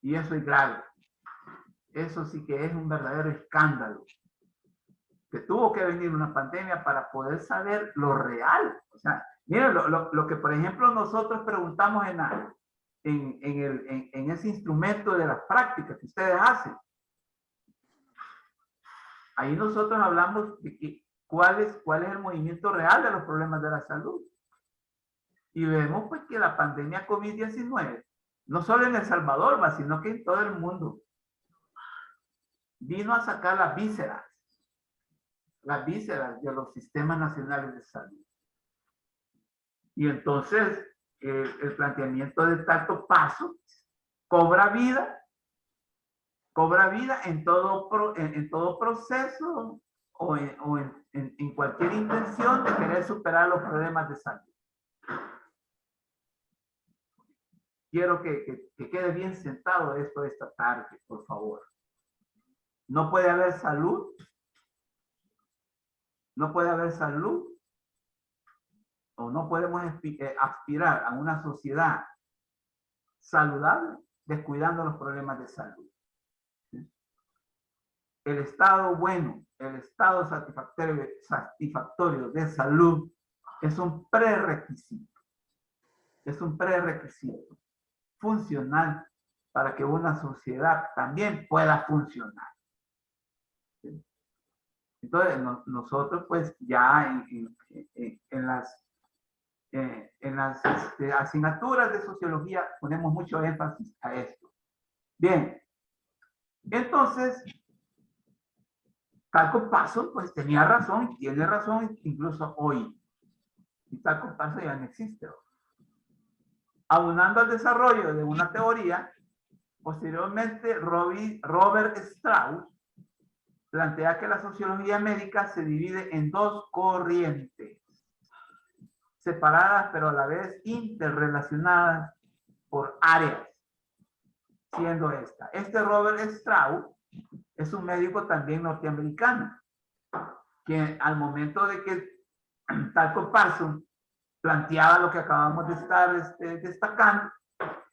Y eso es grave. Eso sí que es un verdadero escándalo. Que tuvo que venir una pandemia para poder saber lo real. O sea, miren lo que, por ejemplo, nosotros preguntamos en ese instrumento de las prácticas que ustedes hacen. Ahí nosotros hablamos de cuál es el movimiento real de los problemas de la salud. Y vemos pues que la pandemia COVID-19, no solo en El Salvador, sino que en todo el mundo, vino a sacar las vísceras de los sistemas nacionales de salud. Y entonces el planteamiento de tanto paso cobra vida en todo proceso o en cualquier intención de querer superar los problemas de salud. Quiero que quede bien sentado esto esta tarde, por favor. No puede haber salud. No puede haber salud. O no podemos aspirar a una sociedad saludable descuidando los problemas de salud. El estado bueno, el estado satisfactorio de salud es un prerequisito. Es un prerequisito funcional para que una sociedad también pueda funcionar. Entonces, nosotros pues ya en las asignaturas de sociología ponemos mucho énfasis a esto. Bien, entonces, Talcott Parsons pues tenía razón, y tiene razón incluso hoy. Y Talcott Parsons ya no existe. Aunando al desarrollo de una teoría, posteriormente Robert Strauss plantea que la sociología médica se divide en dos corrientes, separadas pero a la vez interrelacionadas por áreas, siendo esta. Robert Strauss es un médico también norteamericano, que al momento de que Talcott Parsons planteaba lo que acabamos de estar destacando,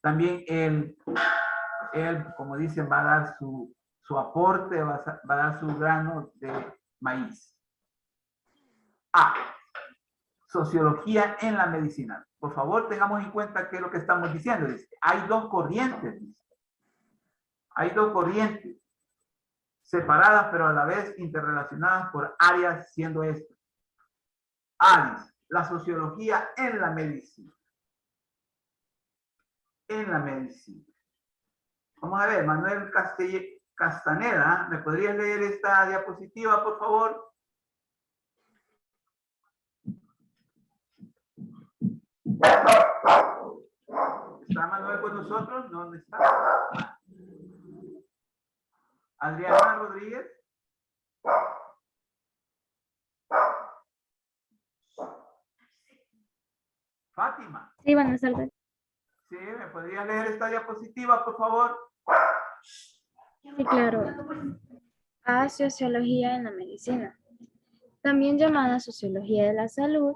también él, como dicen, va a dar su aporte, va a dar su grano de maíz. Sociología en la medicina. Por favor, tengamos en cuenta qué es lo que estamos diciendo. Dice, hay dos corrientes. Hay dos corrientes separadas, pero a la vez interrelacionadas por áreas, siendo esto. La sociología en la medicina. En la medicina. Vamos a ver, Manuel Castaneda, ¿me podrías leer esta diapositiva, por favor? ¿Está Manuel con nosotros? ¿Dónde está? Adriana Rodríguez. Fátima. Sí, buenas tardes. Sí, ¿me podría leer esta diapositiva, por favor? Sí, claro. A sociología en la medicina, también llamada sociología de la salud,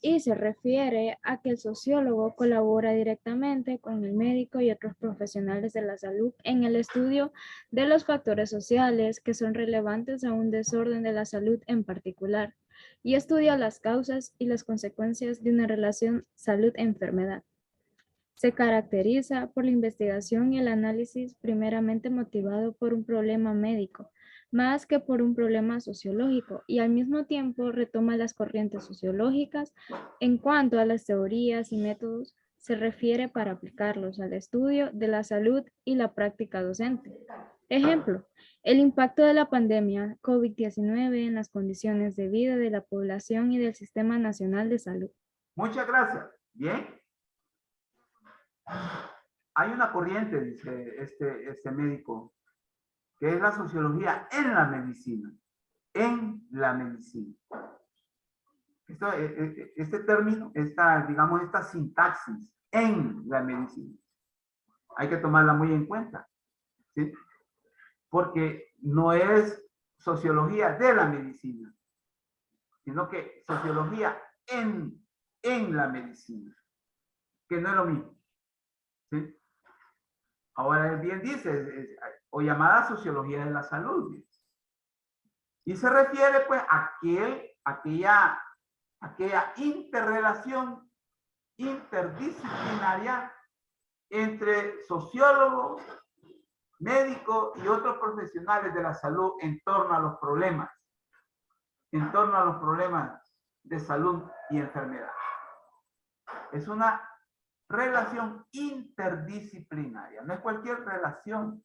y se refiere a que el sociólogo colabora directamente con el médico y otros profesionales de la salud en el estudio de los factores sociales que son relevantes a un desorden de la salud en particular, y estudia las causas y las consecuencias de una relación salud-enfermedad. Se caracteriza por la investigación y el análisis primeramente motivado por un problema médico, más que por un problema sociológico, y al mismo tiempo retoma las corrientes sociológicas en cuanto a las teorías y métodos se refiere para aplicarlos al estudio de la salud y la práctica docente. Ejemplo, el impacto de la pandemia COVID-19 en las condiciones de vida de la población y del Sistema Nacional de Salud. Muchas gracias. Bien. Hay una corriente, dice este médico, que es la sociología en la medicina. En la medicina. Este término, esta sintaxis, en la medicina, hay que tomarla muy en cuenta, ¿sí? Porque no es sociología de la medicina, sino que sociología en la medicina, que no es lo mismo. ¿Sí? Ahora él bien dice, o llamada sociología de la salud. Y se refiere pues a aquella interrelación interdisciplinaria entre sociólogos, médicos y otros profesionales de la salud en torno a los problemas de salud y enfermedad. Es una relación interdisciplinaria, no es cualquier relación.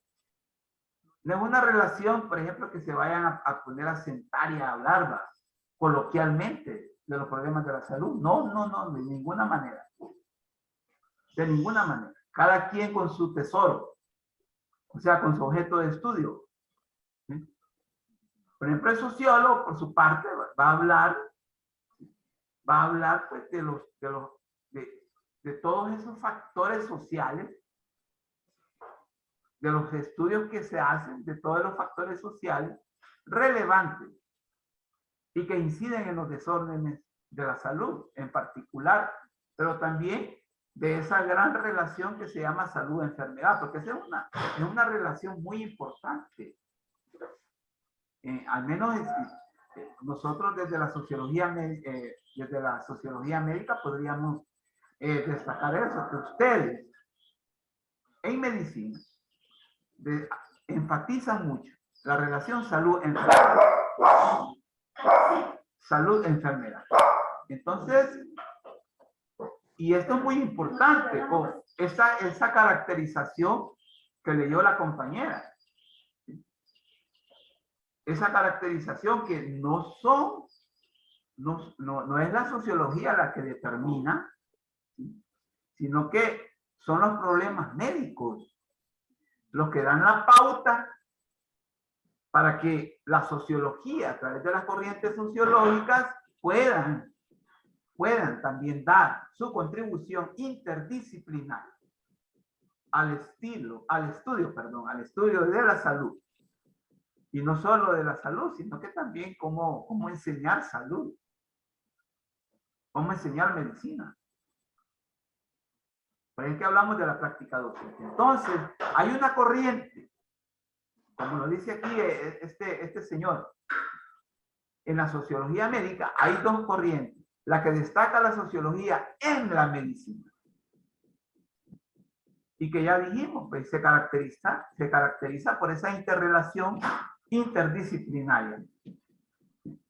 No es una relación, por ejemplo, que se vayan a poner a sentar y a hablar coloquialmente de los problemas de la salud. No, de ninguna manera. De ninguna manera. Cada quien con su tesoro, o sea, con su objeto de estudio. ¿Sí? Por ejemplo, el sociólogo, por su parte, va a hablar pues, de todos esos factores sociales, de los estudios que se hacen, de todos los factores sociales relevantes y que inciden en los desórdenes de la salud en particular, pero también de esa gran relación que se llama salud-enfermedad, porque esa es una relación muy importante. Al menos nosotros desde la sociología médica podríamos destacar eso, que ustedes en medicina enfatizan mucho la relación salud-enfermedad. Salud-enfermedad. Entonces, y esto es muy importante, con esa caracterización que leyó la compañera. Esa caracterización que no es la sociología la que determina, sino que son los problemas médicos los que dan la pauta para que la sociología, a través de las corrientes sociológicas, puedan también dar su contribución interdisciplinaria al estudio de la salud. Y no solo de la salud, sino que también cómo enseñar salud, cómo enseñar medicina. Por eso es que hablamos de la práctica docente. Entonces, hay una corriente, como lo dice aquí este señor, en la sociología médica hay dos corrientes. La que destaca la sociología en la medicina. Y que ya dijimos, pues se caracteriza por esa interrelación interdisciplinaria.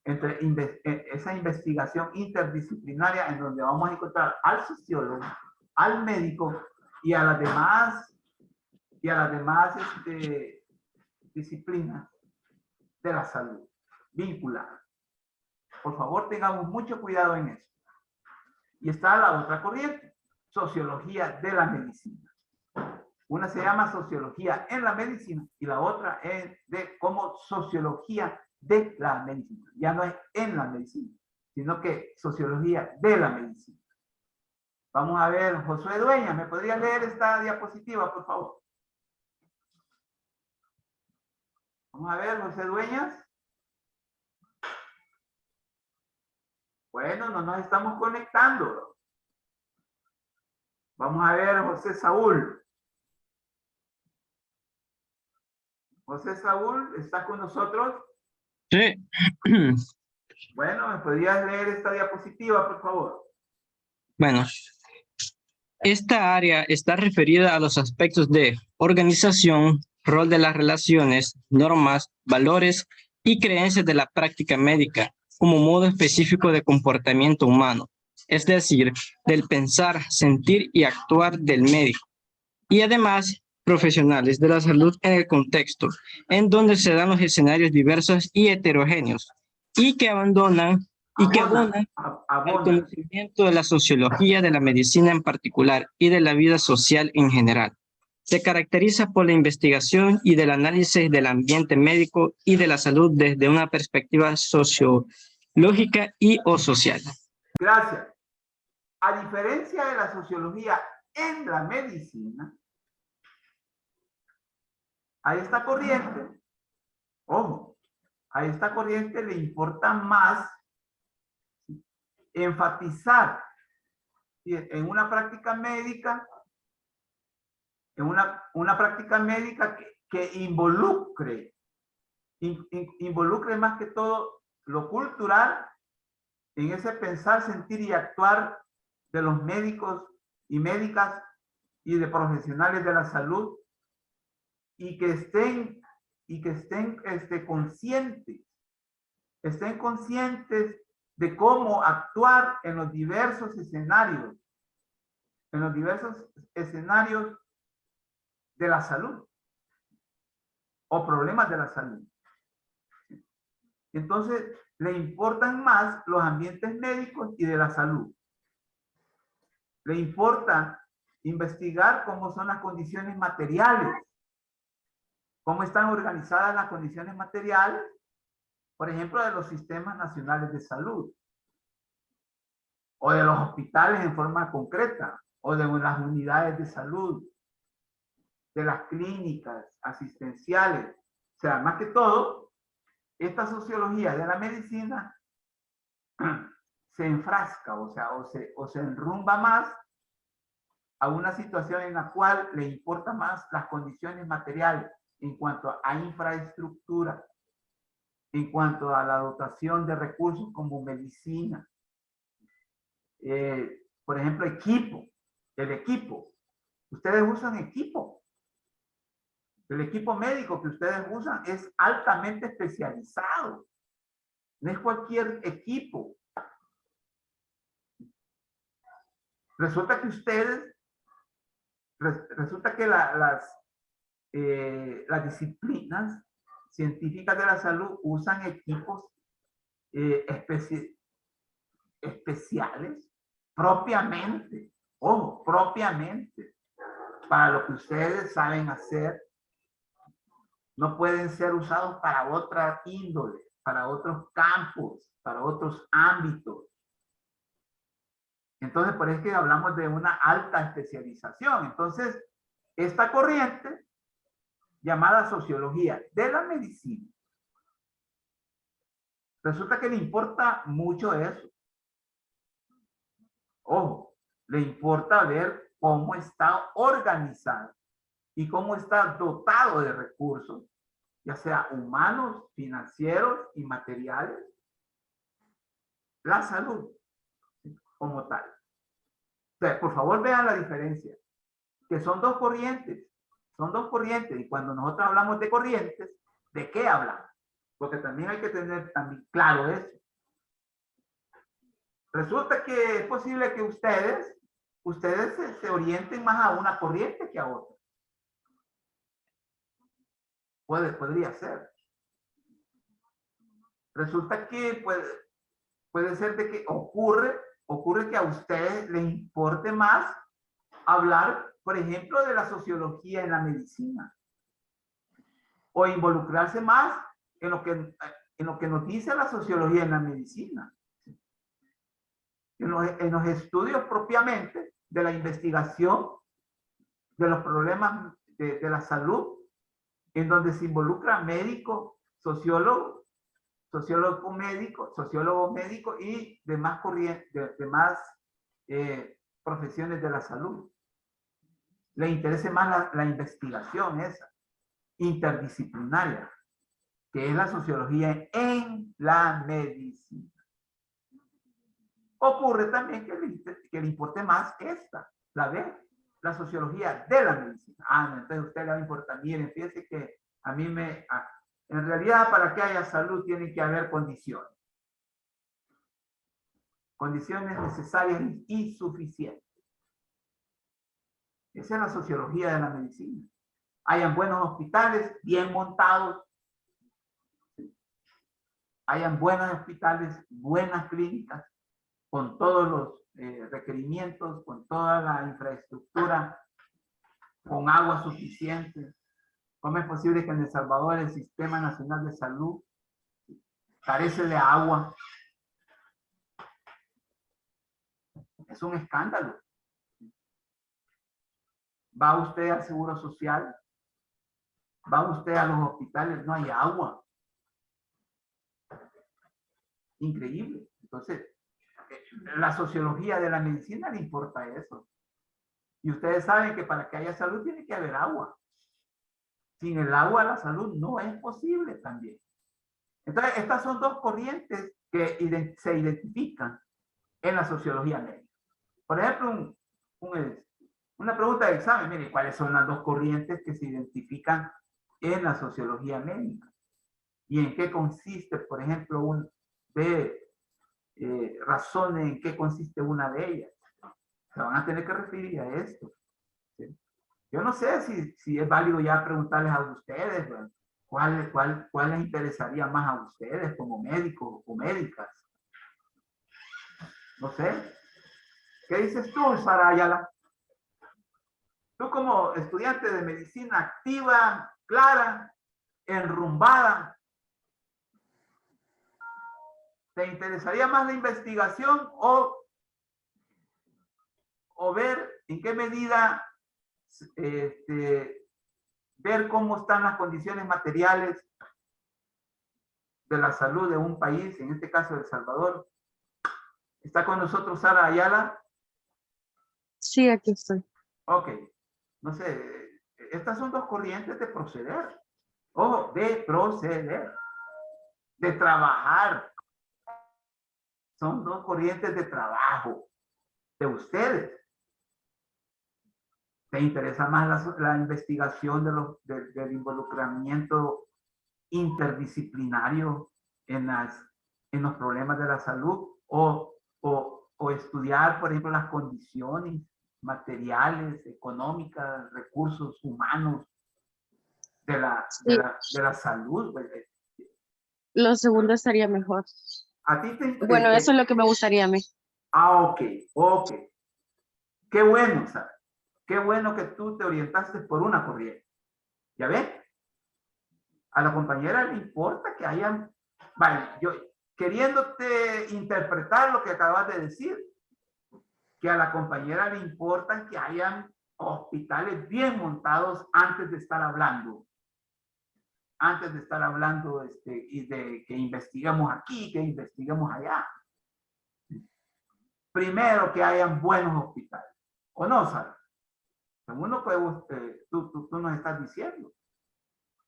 Entre esa investigación interdisciplinaria en donde vamos a encontrar al sociólogo, al médico y a las demás disciplinas de la salud vinculadas. Por favor, tengamos mucho cuidado en eso. Y está la otra corriente, sociología de la medicina. Una se llama sociología en la medicina y la otra es como sociología de la medicina. Ya no es en la medicina, sino que sociología de la medicina. Vamos a ver, Josué Dueñas, ¿me podría leer esta diapositiva, por favor? Vamos a ver, José Dueñas. Bueno, no nos estamos conectando. Vamos a ver, José Saúl. José Saúl, ¿está con nosotros? Sí. Bueno, ¿me podrías leer esta diapositiva, por favor? Bueno, esta área está referida a los aspectos de organización, rol de las relaciones, normas, valores y creencias de la práctica médica como modo específico de comportamiento humano, es decir, del pensar, sentir y actuar del médico. Y además, profesionales de la salud en el contexto, en donde se dan los escenarios diversos y heterogéneos, y que abonan al conocimiento de la sociología de la medicina en particular y de la vida social en general. Se caracteriza por la investigación y del análisis del ambiente médico y de la salud desde una perspectiva sociológica y o social. Gracias. A diferencia de la sociología en la medicina, a esta corriente, ojo, a esta corriente le importa más enfatizar en una práctica médica, una práctica médica que involucre más que todo lo cultural en ese pensar, sentir y actuar de los médicos y médicas y de profesionales de la salud, y que estén conscientes de cómo actuar en los diversos escenarios de la salud o problemas de la salud. Entonces, le importan más los ambientes médicos y de la salud. Le importa investigar cómo son las condiciones materiales, cómo están organizadas las condiciones materiales, por ejemplo, de los sistemas nacionales de salud, o de los hospitales en forma concreta, o de las unidades de salud, de las clínicas asistenciales. O sea, más que todo, esta sociología de la medicina se enfrasca, o se enrumba más a una situación en la cual le importa más las condiciones materiales en cuanto a infraestructura, en cuanto a la dotación de recursos como medicina. Por ejemplo, el equipo. Ustedes usan equipo. El equipo médico que ustedes usan es altamente especializado. No es cualquier equipo. Resulta que las disciplinas científicas de la salud usan equipos especiales propiamente, propiamente, para lo que ustedes saben hacer. No pueden ser usados para otra índole, para otros campos, para otros ámbitos. Entonces, por eso es que hablamos de una alta especialización. Entonces, esta corriente, llamada sociología de la medicina, resulta que le importa mucho eso. Ojo, le importa ver cómo está organizado y cómo está dotado de recursos, ya sea humanos, financieros y materiales, la salud como tal. O sea, por favor, vean la diferencia, que son dos corrientes, y cuando nosotros hablamos de corrientes, ¿de qué hablamos? Porque también hay que tener también claro eso. Resulta que es posible que ustedes se orienten más a una corriente que a otra. Podría ser. Resulta que puede ser de que ocurre que a ustedes les importe más hablar, por ejemplo, de la sociología en la medicina, o involucrarse más en lo que nos dice la sociología en la medicina, en los estudios propiamente de la investigación de los problemas de la salud, en donde se involucra médico, sociólogo médico y demás profesiones de la salud. Le interesa más la investigación esa, interdisciplinaria, que es la sociología en la medicina. Ocurre también que le importe más esta, la sociología de la medicina. Entonces a usted le va a importar. Miren, fíjense que a mí en realidad, para que haya salud tiene que haber condiciones. Condiciones necesarias y suficientes. Esa es la sociología de la medicina. Hayan buenos hospitales bien montados. Hayan buenos hospitales, buenas clínicas, con todos los requerimientos, con toda la infraestructura, con agua suficiente. ¿Cómo es posible que en El Salvador el Sistema Nacional de Salud carece de agua? Es un escándalo. Va usted al Seguro Social, va usted a los hospitales, no hay agua. Increíble. Entonces, la sociología de la medicina le importa eso. Y ustedes saben que para que haya salud tiene que haber agua. Sin el agua la salud no es posible también. Entonces, estas son dos corrientes que se identifican en la sociología médica. Por ejemplo, una pregunta de examen, mire, ¿cuáles son las dos corrientes que se identifican en la sociología médica? ¿Y en qué consiste, por ejemplo, razones en qué consiste una de ellas? Se van a tener que referir a esto. ¿Sí? Yo no sé si es válido ya preguntarles a ustedes, ¿verdad? ¿Cuál les interesaría más a ustedes como médicos o médicas? No sé. ¿Qué dices tú, Sara Ayala? Tú como estudiante de medicina activa, clara, enrumbada, ¿te interesaría más la investigación o ver en qué medida ver cómo están las condiciones materiales de la salud de un país, en este caso El Salvador? ¿Está con nosotros Sara Ayala? Sí, aquí estoy. Ok. No sé, estas son dos corrientes de proceder. Ojo, de proceder. De trabajar. Son dos corrientes de trabajo de ustedes. ¿Te interesa más la investigación del involucramiento interdisciplinario en los problemas de la salud o estudiar, por ejemplo, las condiciones materiales, económicas, recursos humanos de la salud? Lo segundo estaría mejor. A ti Bueno, eso es lo que me gustaría a mí. Ok. Qué bueno, Sara. Qué bueno que tú te orientaste por una corriente. ¿Ya ves? A la compañera le importa que hayan... Vale, yo queriéndote interpretar lo que acabas de decir, que a la compañera le importa que hayan hospitales bien montados antes de estar hablando. Antes de estar hablando y de que investigamos aquí, que investigamos allá. Primero que hayan buenos hospitales. ¿O no, Sara? Según lo que tú nos estás diciendo.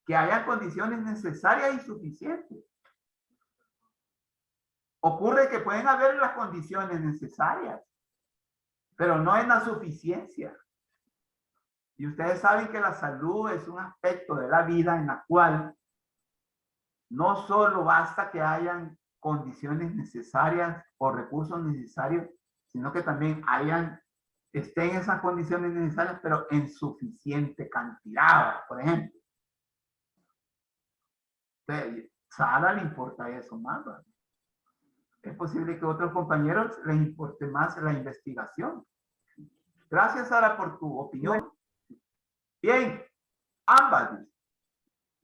Que haya condiciones necesarias y suficientes. Ocurre que pueden haber las condiciones necesarias, pero no en la suficiencia. Y ustedes saben que la salud es un aspecto de la vida en la cual no solo basta que hayan condiciones necesarias o recursos necesarios, sino que también estén esas condiciones necesarias, pero en suficiente cantidad, por ejemplo. Sara le importa eso más, ¿verdad? Es posible que a otros compañeros les importe más la investigación. Gracias, Sara, por tu opinión. Bien, ambas,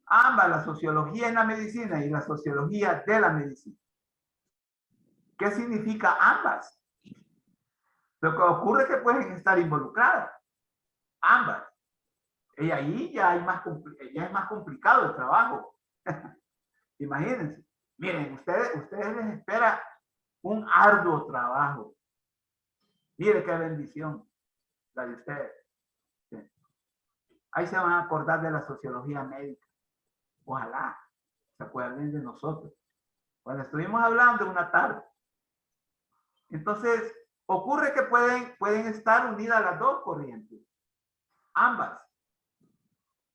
la sociología en la medicina y la sociología de la medicina. ¿Qué significa ambas? Lo que ocurre es que pueden estar involucradas, ambas. Y ahí ya es más complicado el trabajo. Imagínense. Miren, ustedes les espera un arduo trabajo. Mire qué bendición la de ustedes. Sí. Ahí se van a acordar de la sociología médica. Ojalá se acuerden de nosotros. Cuando estuvimos hablando una tarde. Entonces, ocurre que pueden estar unidas las dos corrientes. Ambas.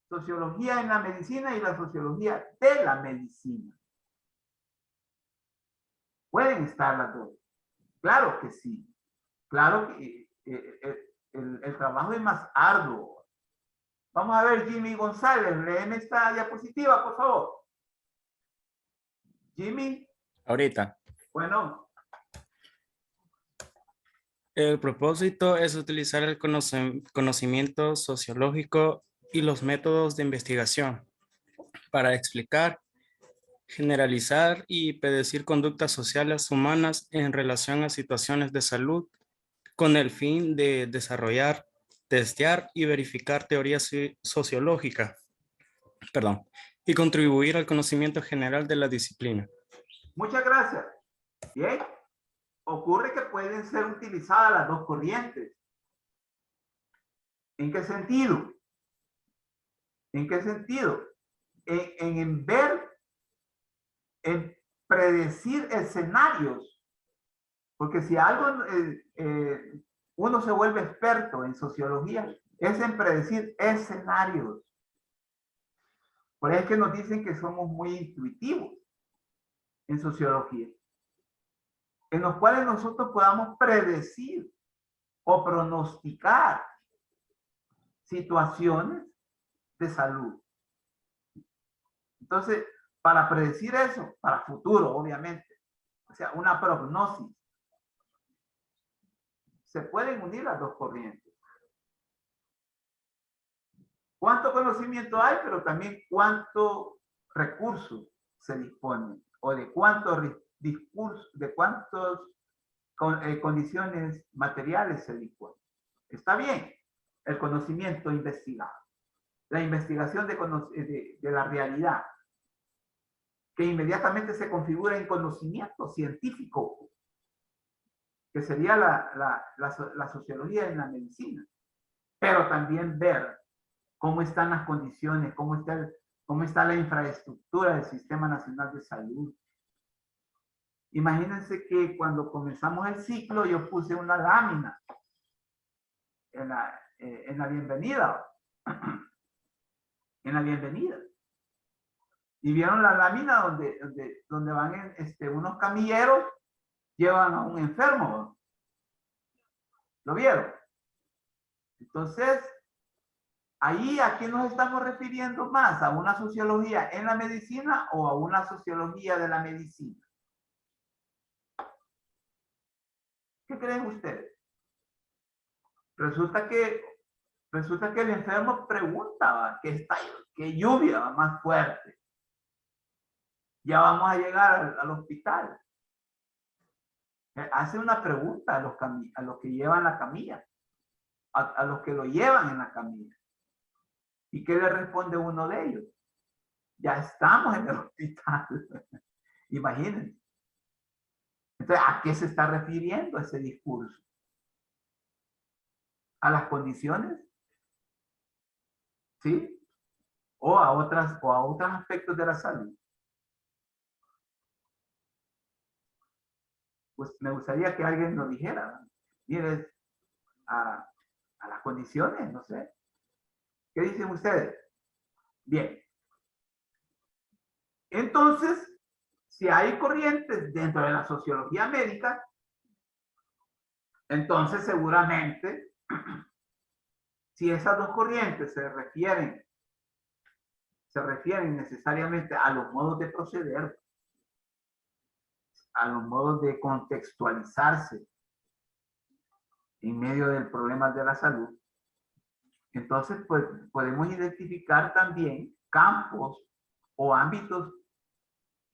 Sociología en la medicina y la sociología de la medicina. Pueden estar las dos. Claro que sí. Claro que el trabajo es más arduo. Vamos a ver, Jimmy González, léeme esta diapositiva, por favor. Jimmy. Ahorita. Bueno. El propósito es utilizar el conocimiento sociológico y los métodos de investigación para explicar, generalizar y predecir conductas sociales humanas en relación a situaciones de salud con el fin de desarrollar, testear y verificar teorías sociológicas, y contribuir al conocimiento general de la disciplina. Muchas gracias. Bien. ocurre que pueden ser utilizadas las dos corrientes. ¿En qué sentido? ¿En qué sentido? En ver, en predecir escenarios. Porque si algo uno se vuelve experto en sociología, es en predecir escenarios. Por eso es que nos dicen que somos muy intuitivos en sociología, en los cuales nosotros podamos predecir o pronosticar situaciones de salud. Entonces, para predecir eso, para futuro, obviamente, o sea, una prognosis, se pueden unir las dos corrientes. ¿Cuánto conocimiento hay? Pero también cuánto recursos se disponen o de cuántos discursos, de cuántas condiciones materiales se disponen. Está bien el conocimiento investigado, la investigación de la realidad, que inmediatamente se configura en conocimiento científico, que sería la sociología en la medicina, pero también ver cómo están las condiciones, cómo está la infraestructura del Sistema Nacional de Salud. Imagínense que cuando comenzamos el ciclo yo puse una lámina en la bienvenida. En la bienvenida. Y vieron la lámina donde van unos camilleros, llevan a un enfermo. ¿Lo vieron? Entonces, ahí, ¿a qué nos estamos refiriendo más? ¿A una sociología en la medicina o a una sociología de la medicina? ¿Qué creen ustedes? Resulta que el enfermo pregunta, ¿qué lluvia va más fuerte? Ya vamos a llegar al hospital. Hace una pregunta a los que llevan la camilla, a los que lo llevan en la camilla. ¿Y qué le responde uno de ellos? Ya estamos en el hospital. Imagínense. Entonces, ¿a qué se está refiriendo ese discurso? ¿A las condiciones? ¿Sí? O a otros aspectos de la salud. Pues me gustaría que alguien nos dijera, mire, a las condiciones, no sé. ¿Qué dicen ustedes? Bien. Entonces, si hay corrientes dentro de la sociología médica, entonces seguramente, si esas dos corrientes se refieren necesariamente a los modos de proceder, a los modos de contextualizarse en medio del problema de la salud, entonces pues podemos identificar también campos o ámbitos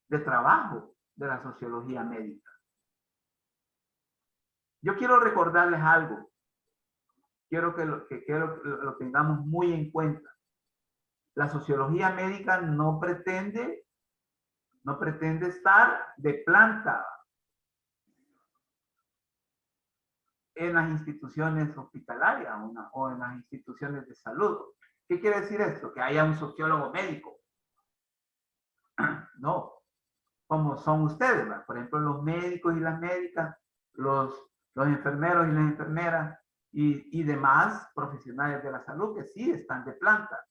de trabajo de la sociología médica. Yo quiero recordarles algo. Quiero que lo tengamos muy en cuenta. La sociología médica no pretende estar de planta en las instituciones hospitalarias o en las instituciones de salud. ¿Qué quiere decir esto? Que haya un sociólogo médico. No, como son ustedes, ¿verdad? Por ejemplo, los médicos y las médicas, los enfermeros y las enfermeras y demás profesionales de la salud que sí están de planta.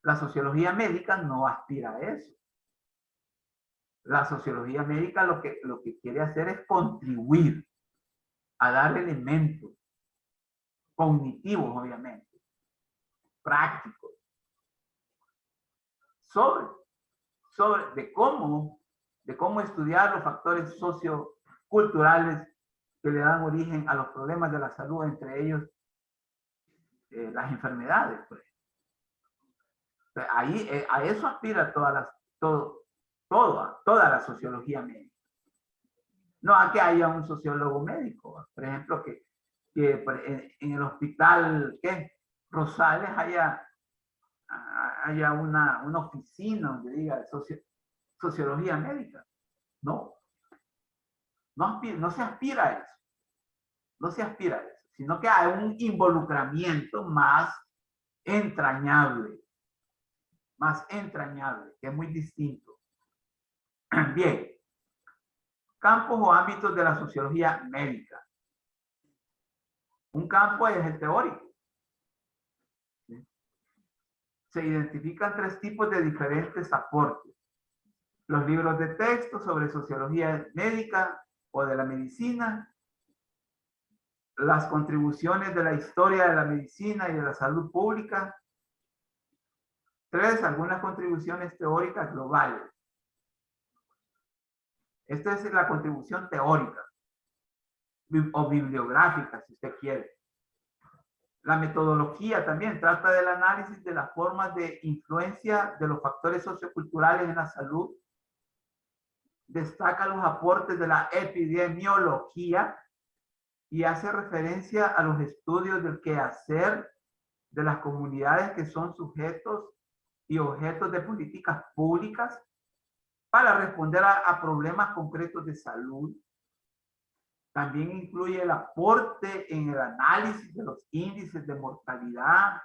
La sociología médica no aspira a eso. La sociología médica lo que quiere hacer es contribuir a dar elementos cognitivos, obviamente, prácticos, de cómo estudiar los factores socioculturales que le dan origen a los problemas de la salud, entre ellos las enfermedades. Pues. Ahí, a eso aspira toda la sociología médica. No a que haya un sociólogo médico, por ejemplo, que en el hospital Rosales haya una oficina donde diga sociología médica. No. No se aspira a eso. No se aspira a eso, sino que hay un involucramiento más entrañable, que es muy distinto. Bien, campos o ámbitos de la sociología médica. Un campo es el teórico. ¿Sí? Se identifican 3 tipos de diferentes aportes. Los libros de texto sobre sociología médica o de la medicina, las contribuciones de la historia de la medicina y de la salud pública. 3, algunas contribuciones teóricas globales. Esta es la contribución teórica o bibliográfica, si usted quiere. La metodología también trata del análisis de las formas de influencia de los factores socioculturales en la salud. Destaca los aportes de la epidemiología y hace referencia a los estudios del quehacer de las comunidades que son sujetos y objetos de políticas públicas para responder a problemas concretos de salud. También incluye el aporte en el análisis de los índices de mortalidad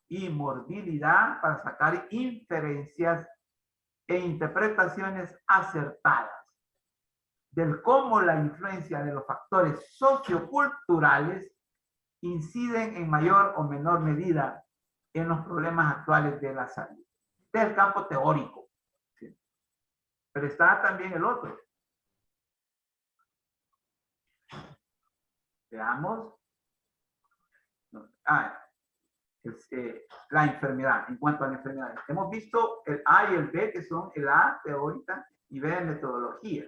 y morbilidad para sacar inferencias e interpretaciones acertadas del cómo la influencia de los factores socioculturales inciden en mayor o menor medida en los problemas actuales de la salud. Este es el campo teórico. ¿Sí? Pero está también el otro. Veamos. La enfermedad. En cuanto a la enfermedad, hemos visto el A y el B, que son el A teórica y B de metodología.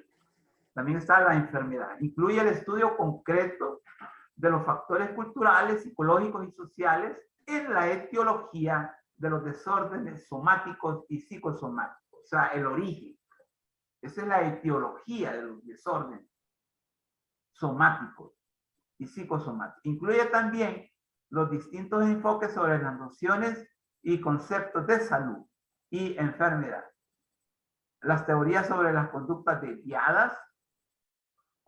También está la enfermedad. Incluye el estudio concreto de los factores culturales, psicológicos y sociales en la etiología de los desórdenes somáticos y psicosomáticos. O sea, el origen. Esa es la etiología de los desórdenes somáticos y psicosomáticos. Incluye también los distintos enfoques sobre las nociones y conceptos de salud y enfermedad. Las teorías sobre las conductas desviadas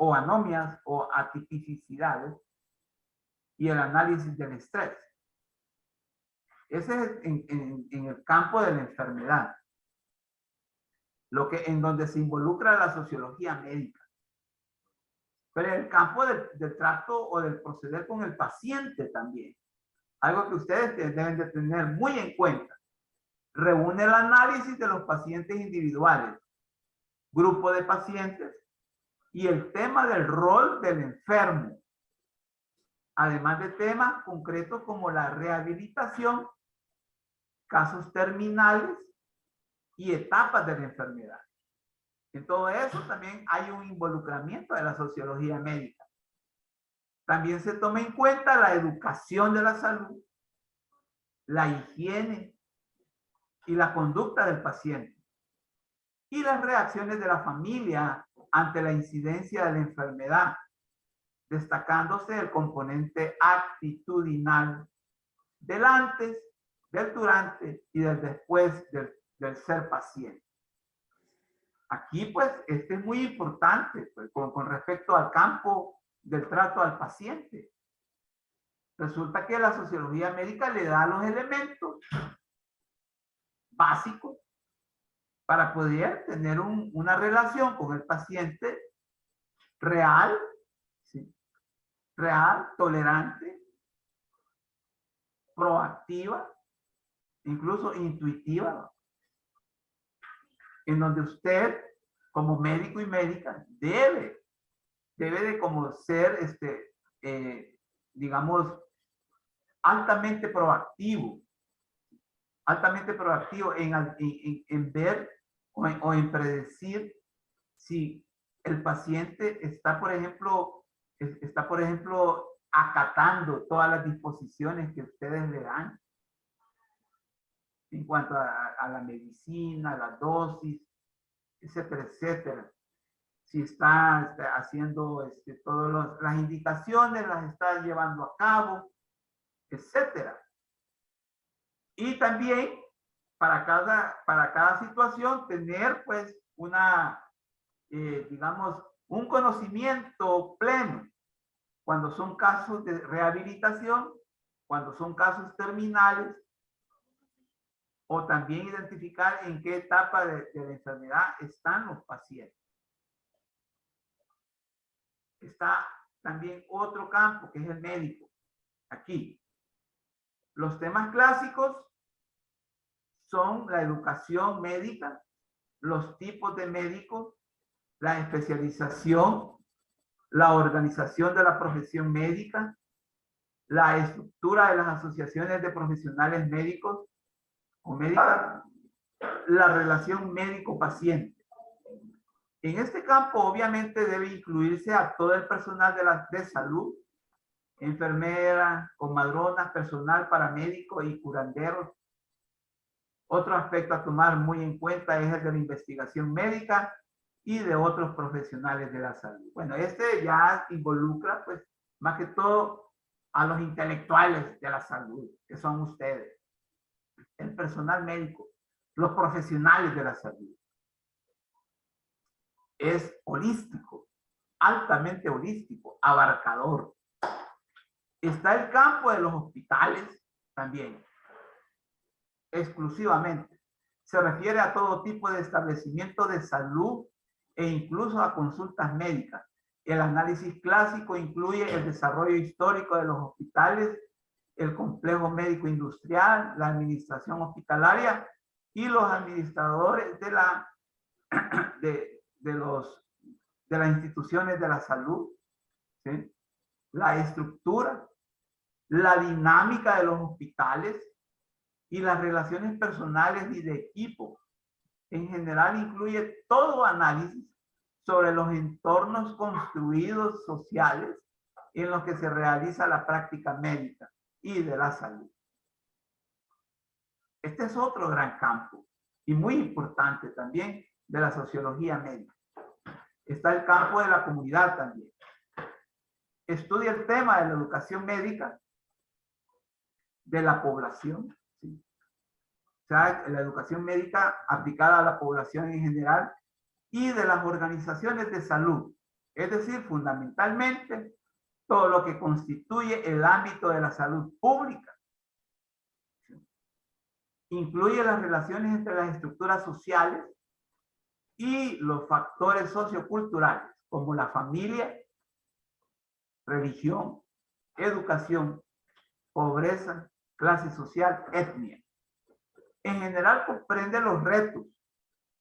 o anomias o atipicidades y el análisis del estrés. Ese es en el campo de la enfermedad. En donde se involucra la sociología médica. Pero en el campo del trato o del proceder con el paciente también. Algo que ustedes deben de tener muy en cuenta. Reúne el análisis de los pacientes individuales, grupo de pacientes y el tema del rol del enfermo. Además de temas concretos como la rehabilitación, casos terminales y etapas de la enfermedad. En todo eso también hay un involucramiento de la sociología médica. También se toma en cuenta la educación de la salud, la higiene y la conducta del paciente y las reacciones de la familia ante la incidencia de la enfermedad, destacándose el componente actitudinal del antes, del durante y del después del ser paciente. Aquí, pues, este es muy importante pues, con respecto al campo del trato al paciente. Resulta que la sociología médica le da los elementos básicos para poder tener una relación con el paciente real, ¿sí? Real, tolerante, proactiva, incluso intuitiva, en donde usted, como médico y médica, debe de como ser, digamos, altamente proactivo en ver o en predecir si el paciente está, por ejemplo, acatando todas las disposiciones que ustedes le dan en cuanto a la medicina, la dosis, etcétera, etcétera. Si está haciendo todas las indicaciones, las está llevando a cabo, etcétera. Y también para cada situación tener pues una, digamos, Un conocimiento pleno cuando son casos de rehabilitación, cuando son casos terminales, o también identificar en qué etapa de la enfermedad están los pacientes. Está también otro campo que es el médico. Aquí, los temas clásicos son la educación médica, los tipos de médicos, la especialización, la organización de la profesión médica, la estructura de las asociaciones de profesionales médicos o médicas, la relación médico-paciente. En este campo obviamente debe incluirse a todo el personal de salud, enfermeras, comadronas, personal paramédico y curanderos. Otro aspecto a tomar muy en cuenta es el de la investigación médica y de otros profesionales de la salud. Bueno, este ya involucra, pues, más que todo a los intelectuales de la salud, que son ustedes, el personal médico, los profesionales de la salud. Es holístico, altamente holístico, abarcador. Está el campo de los hospitales también, exclusivamente. Se refiere a todo tipo de establecimiento de salud e incluso a consultas médicas. El análisis clásico incluye el desarrollo histórico de los hospitales, el complejo médico industrial, la administración hospitalaria y los administradores de las instituciones de la salud, ¿sí? La estructura, la dinámica de los hospitales y las relaciones personales y de equipo. En general incluye todo análisis sobre los entornos construidos sociales en los que se realiza la práctica médica y de la salud. Este es otro gran campo y muy importante también de la sociología médica. Está el campo de la comunidad también. Estudia el tema de la educación médica de la población, ¿sí? O sea, la educación médica aplicada a la población en general y de las organizaciones de salud. Es decir, fundamentalmente, todo lo que constituye el ámbito de la salud pública. Incluye las relaciones entre las estructuras sociales y los factores socioculturales, como la familia, religión, educación, pobreza, clase social, etnia. En general comprende los retos,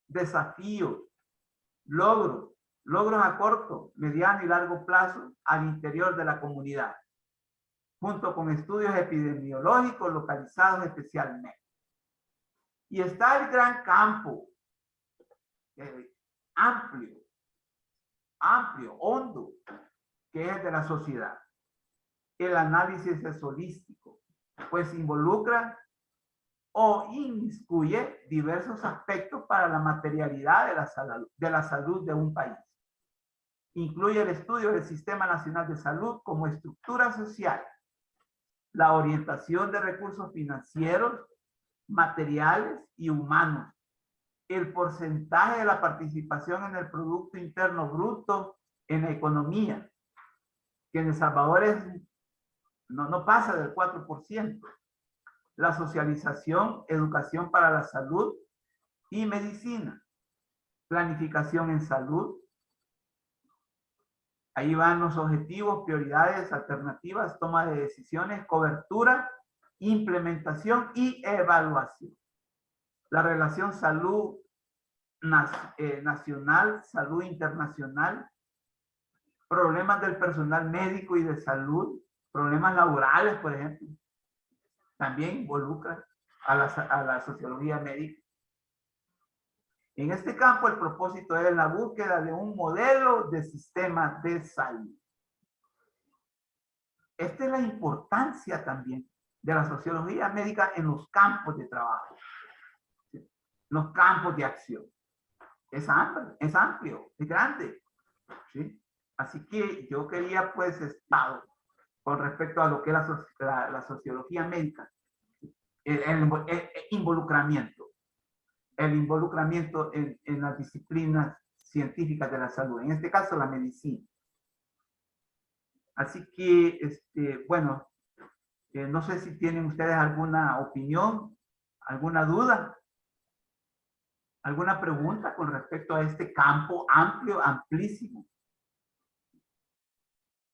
desafíos, logros a corto, mediano y largo plazo al interior de la comunidad, junto con estudios epidemiológicos localizados especialmente. Y está el gran campo, amplio, hondo, que es de la sociedad. El análisis es holístico, pues involucra o inmiscuye diversos aspectos para la materialidad de la salud de un país. Incluye el estudio del Sistema Nacional de Salud como estructura social, la orientación de recursos financieros, materiales y humanos, el porcentaje de la participación en el Producto Interno Bruto en la economía, que en El Salvador no pasa del 4%. La socialización, educación para la salud y medicina, planificación en salud. Ahí van los objetivos, prioridades, alternativas, toma de decisiones, cobertura, implementación y evaluación. La relación salud nacional, salud internacional, problemas del personal médico y de salud, problemas laborales, por ejemplo, también involucra a la sociología médica. En este campo, el propósito es la búsqueda de un modelo de sistema de salud. Esta es la importancia también de la sociología médica en los campos de trabajo, ¿sí? Los campos de acción. Es amplio, es grande, ¿sí? Así que yo quería, pues, con respecto a lo que es la sociología médica, el involucramiento en las disciplinas científicas de la salud, en este caso la medicina. Así que, bueno, no sé si tienen ustedes alguna opinión, alguna duda, alguna pregunta con respecto a este campo amplio, amplísimo.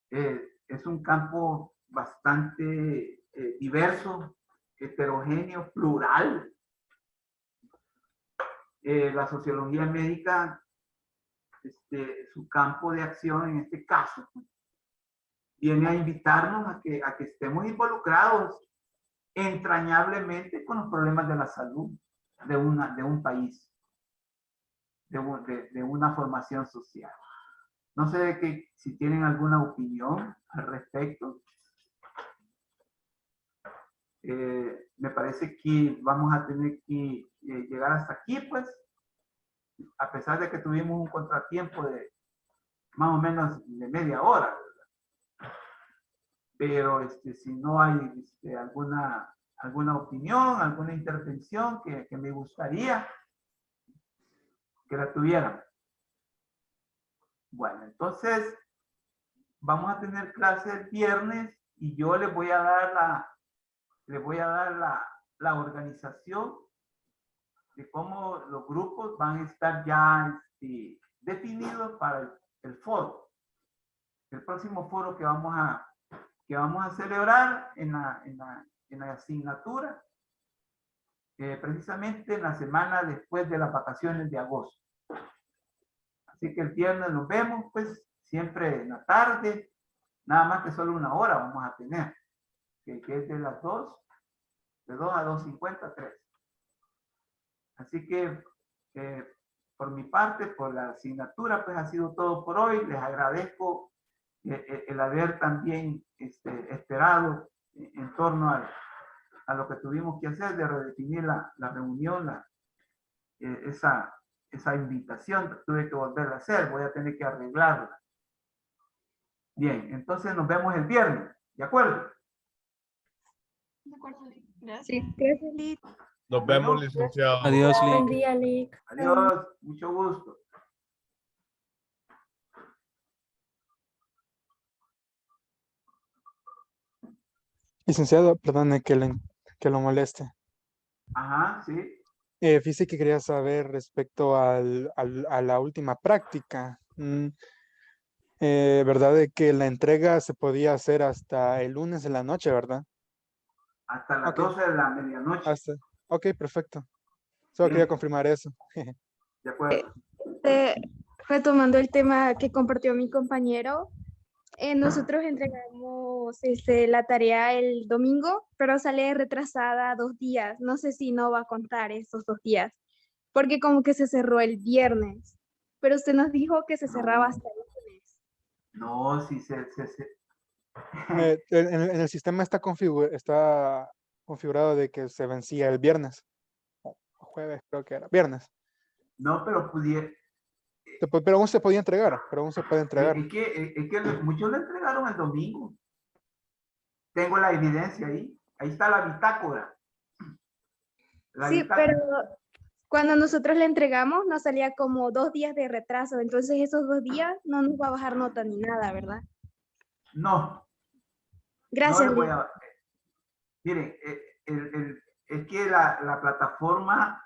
Es un campo bastante diverso, heterogéneo, plural. La sociología médica, su campo de acción en este caso, viene a invitarnos a que estemos involucrados entrañablemente con los problemas de la salud de un país, de una formación social. No sé si tienen alguna opinión al respecto. Me parece que vamos a tener que llegar hasta aquí, pues, a pesar de que tuvimos un contratiempo de más o menos de media hora, ¿verdad? Pero si no hay alguna opinión, alguna intervención que me gustaría que la tuvieran. Bueno, entonces vamos a tener clase el viernes y yo les voy a dar la organización de cómo los grupos van a estar ya definidos para el foro. El próximo foro que vamos a celebrar en la asignatura, precisamente en la semana después de las vacaciones de agosto. Así que el viernes nos vemos, pues, siempre en la tarde, nada más que solo una hora vamos a tener, que es de las 2, de 2 a 2:50, 3. Así que, por mi parte, por la asignatura, pues ha sido todo por hoy. Les agradezco el haber también esperado en torno a lo que tuvimos que hacer de redefinir la reunión, esa invitación. Tuve que volverla a hacer, voy a tener que arreglarla. Bien, entonces nos vemos el viernes, ¿de acuerdo? Sí, gracias, Liz. Nos vemos, licenciado. Adiós, Buen Lick. día, Lick. Adiós, mucho gusto. Licenciado, perdone que lo moleste. Ajá, sí. Fíjese que quería saber respecto a la última práctica. ¿Verdad de que la entrega se podía hacer hasta el lunes en la noche, verdad? Hasta las Ok. 12 de la medianoche. Ok, perfecto. Solo quería confirmar eso. De acuerdo. Retomando el tema que compartió mi compañero, nosotros entregamos la tarea el domingo, pero sale retrasada 2 días. No sé si no va a contar esos 2 días, porque como que se cerró el viernes, pero usted nos dijo que se cerraba hasta el lunes. No, sí En el sistema está configurado de que se vencía el viernes. O jueves, creo que era. Viernes. No, pero pudiera. Pero aún se podía entregar. Pero aún se puede entregar. Es que muchos lo entregaron el domingo. Tengo la evidencia ahí. Ahí está la bitácora. Sí, pero cuando nosotros le entregamos nos salía como 2 días de retraso, entonces esos 2 días no nos va a bajar nota ni nada, ¿verdad? No. Gracias, No le voy Liz. a... Miren, es que la plataforma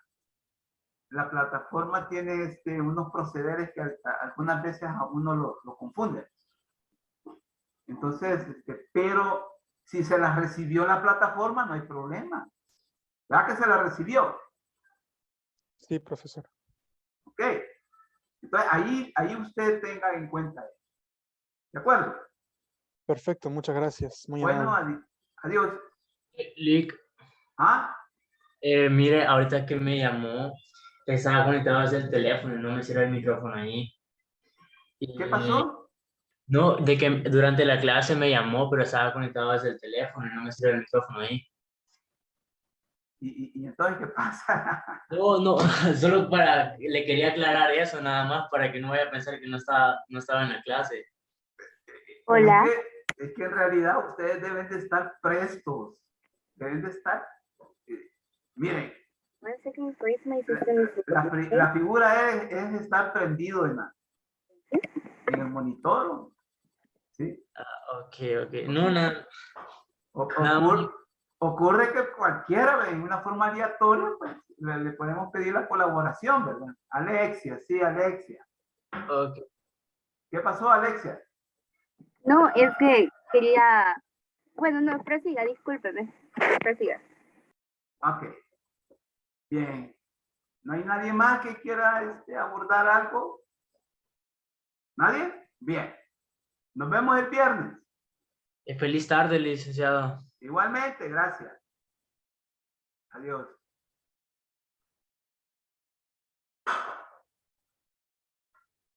tiene unos procederes que algunas veces a uno lo confunde. Entonces, pero si se las recibió la plataforma, no hay problema. ¿Verdad que se la recibió? Sí, profesor. Ok. Entonces, ahí usted tenga en cuenta eso. ¿De acuerdo? Perfecto, muchas gracias. Muy Bueno, amable. adiós. Lick, ¿Ah? mire, ahorita que me llamó, estaba conectado desde el teléfono y no me sirve el micrófono ahí. ¿Qué pasó? No, de que durante la clase me llamó, pero estaba conectado desde el teléfono y no me sirve el micrófono ahí. ¿Y entonces qué pasa? No, solo le quería aclarar eso nada más para que no vaya a pensar que no estaba en la clase. Hola. Es que en realidad ustedes deben de estar prestos. Deben de estar. Miren, One second, please, my system is... La figura es estar prendido en el monitor. ¿Sí? Ok. No, Ocurre que cualquiera en una forma aleatoria, pues le podemos pedir la colaboración, ¿verdad? Alexia, sí, Alexia. Ok. ¿Qué pasó, Alexia? No, es que quería... Bueno, no, prosiga, discúlpeme. Prosiga. Ok. Bien. ¿No hay nadie más que quiera abordar algo? ¿Nadie? Bien. Nos vemos el viernes. Feliz tarde, licenciado. Igualmente, gracias. Adiós.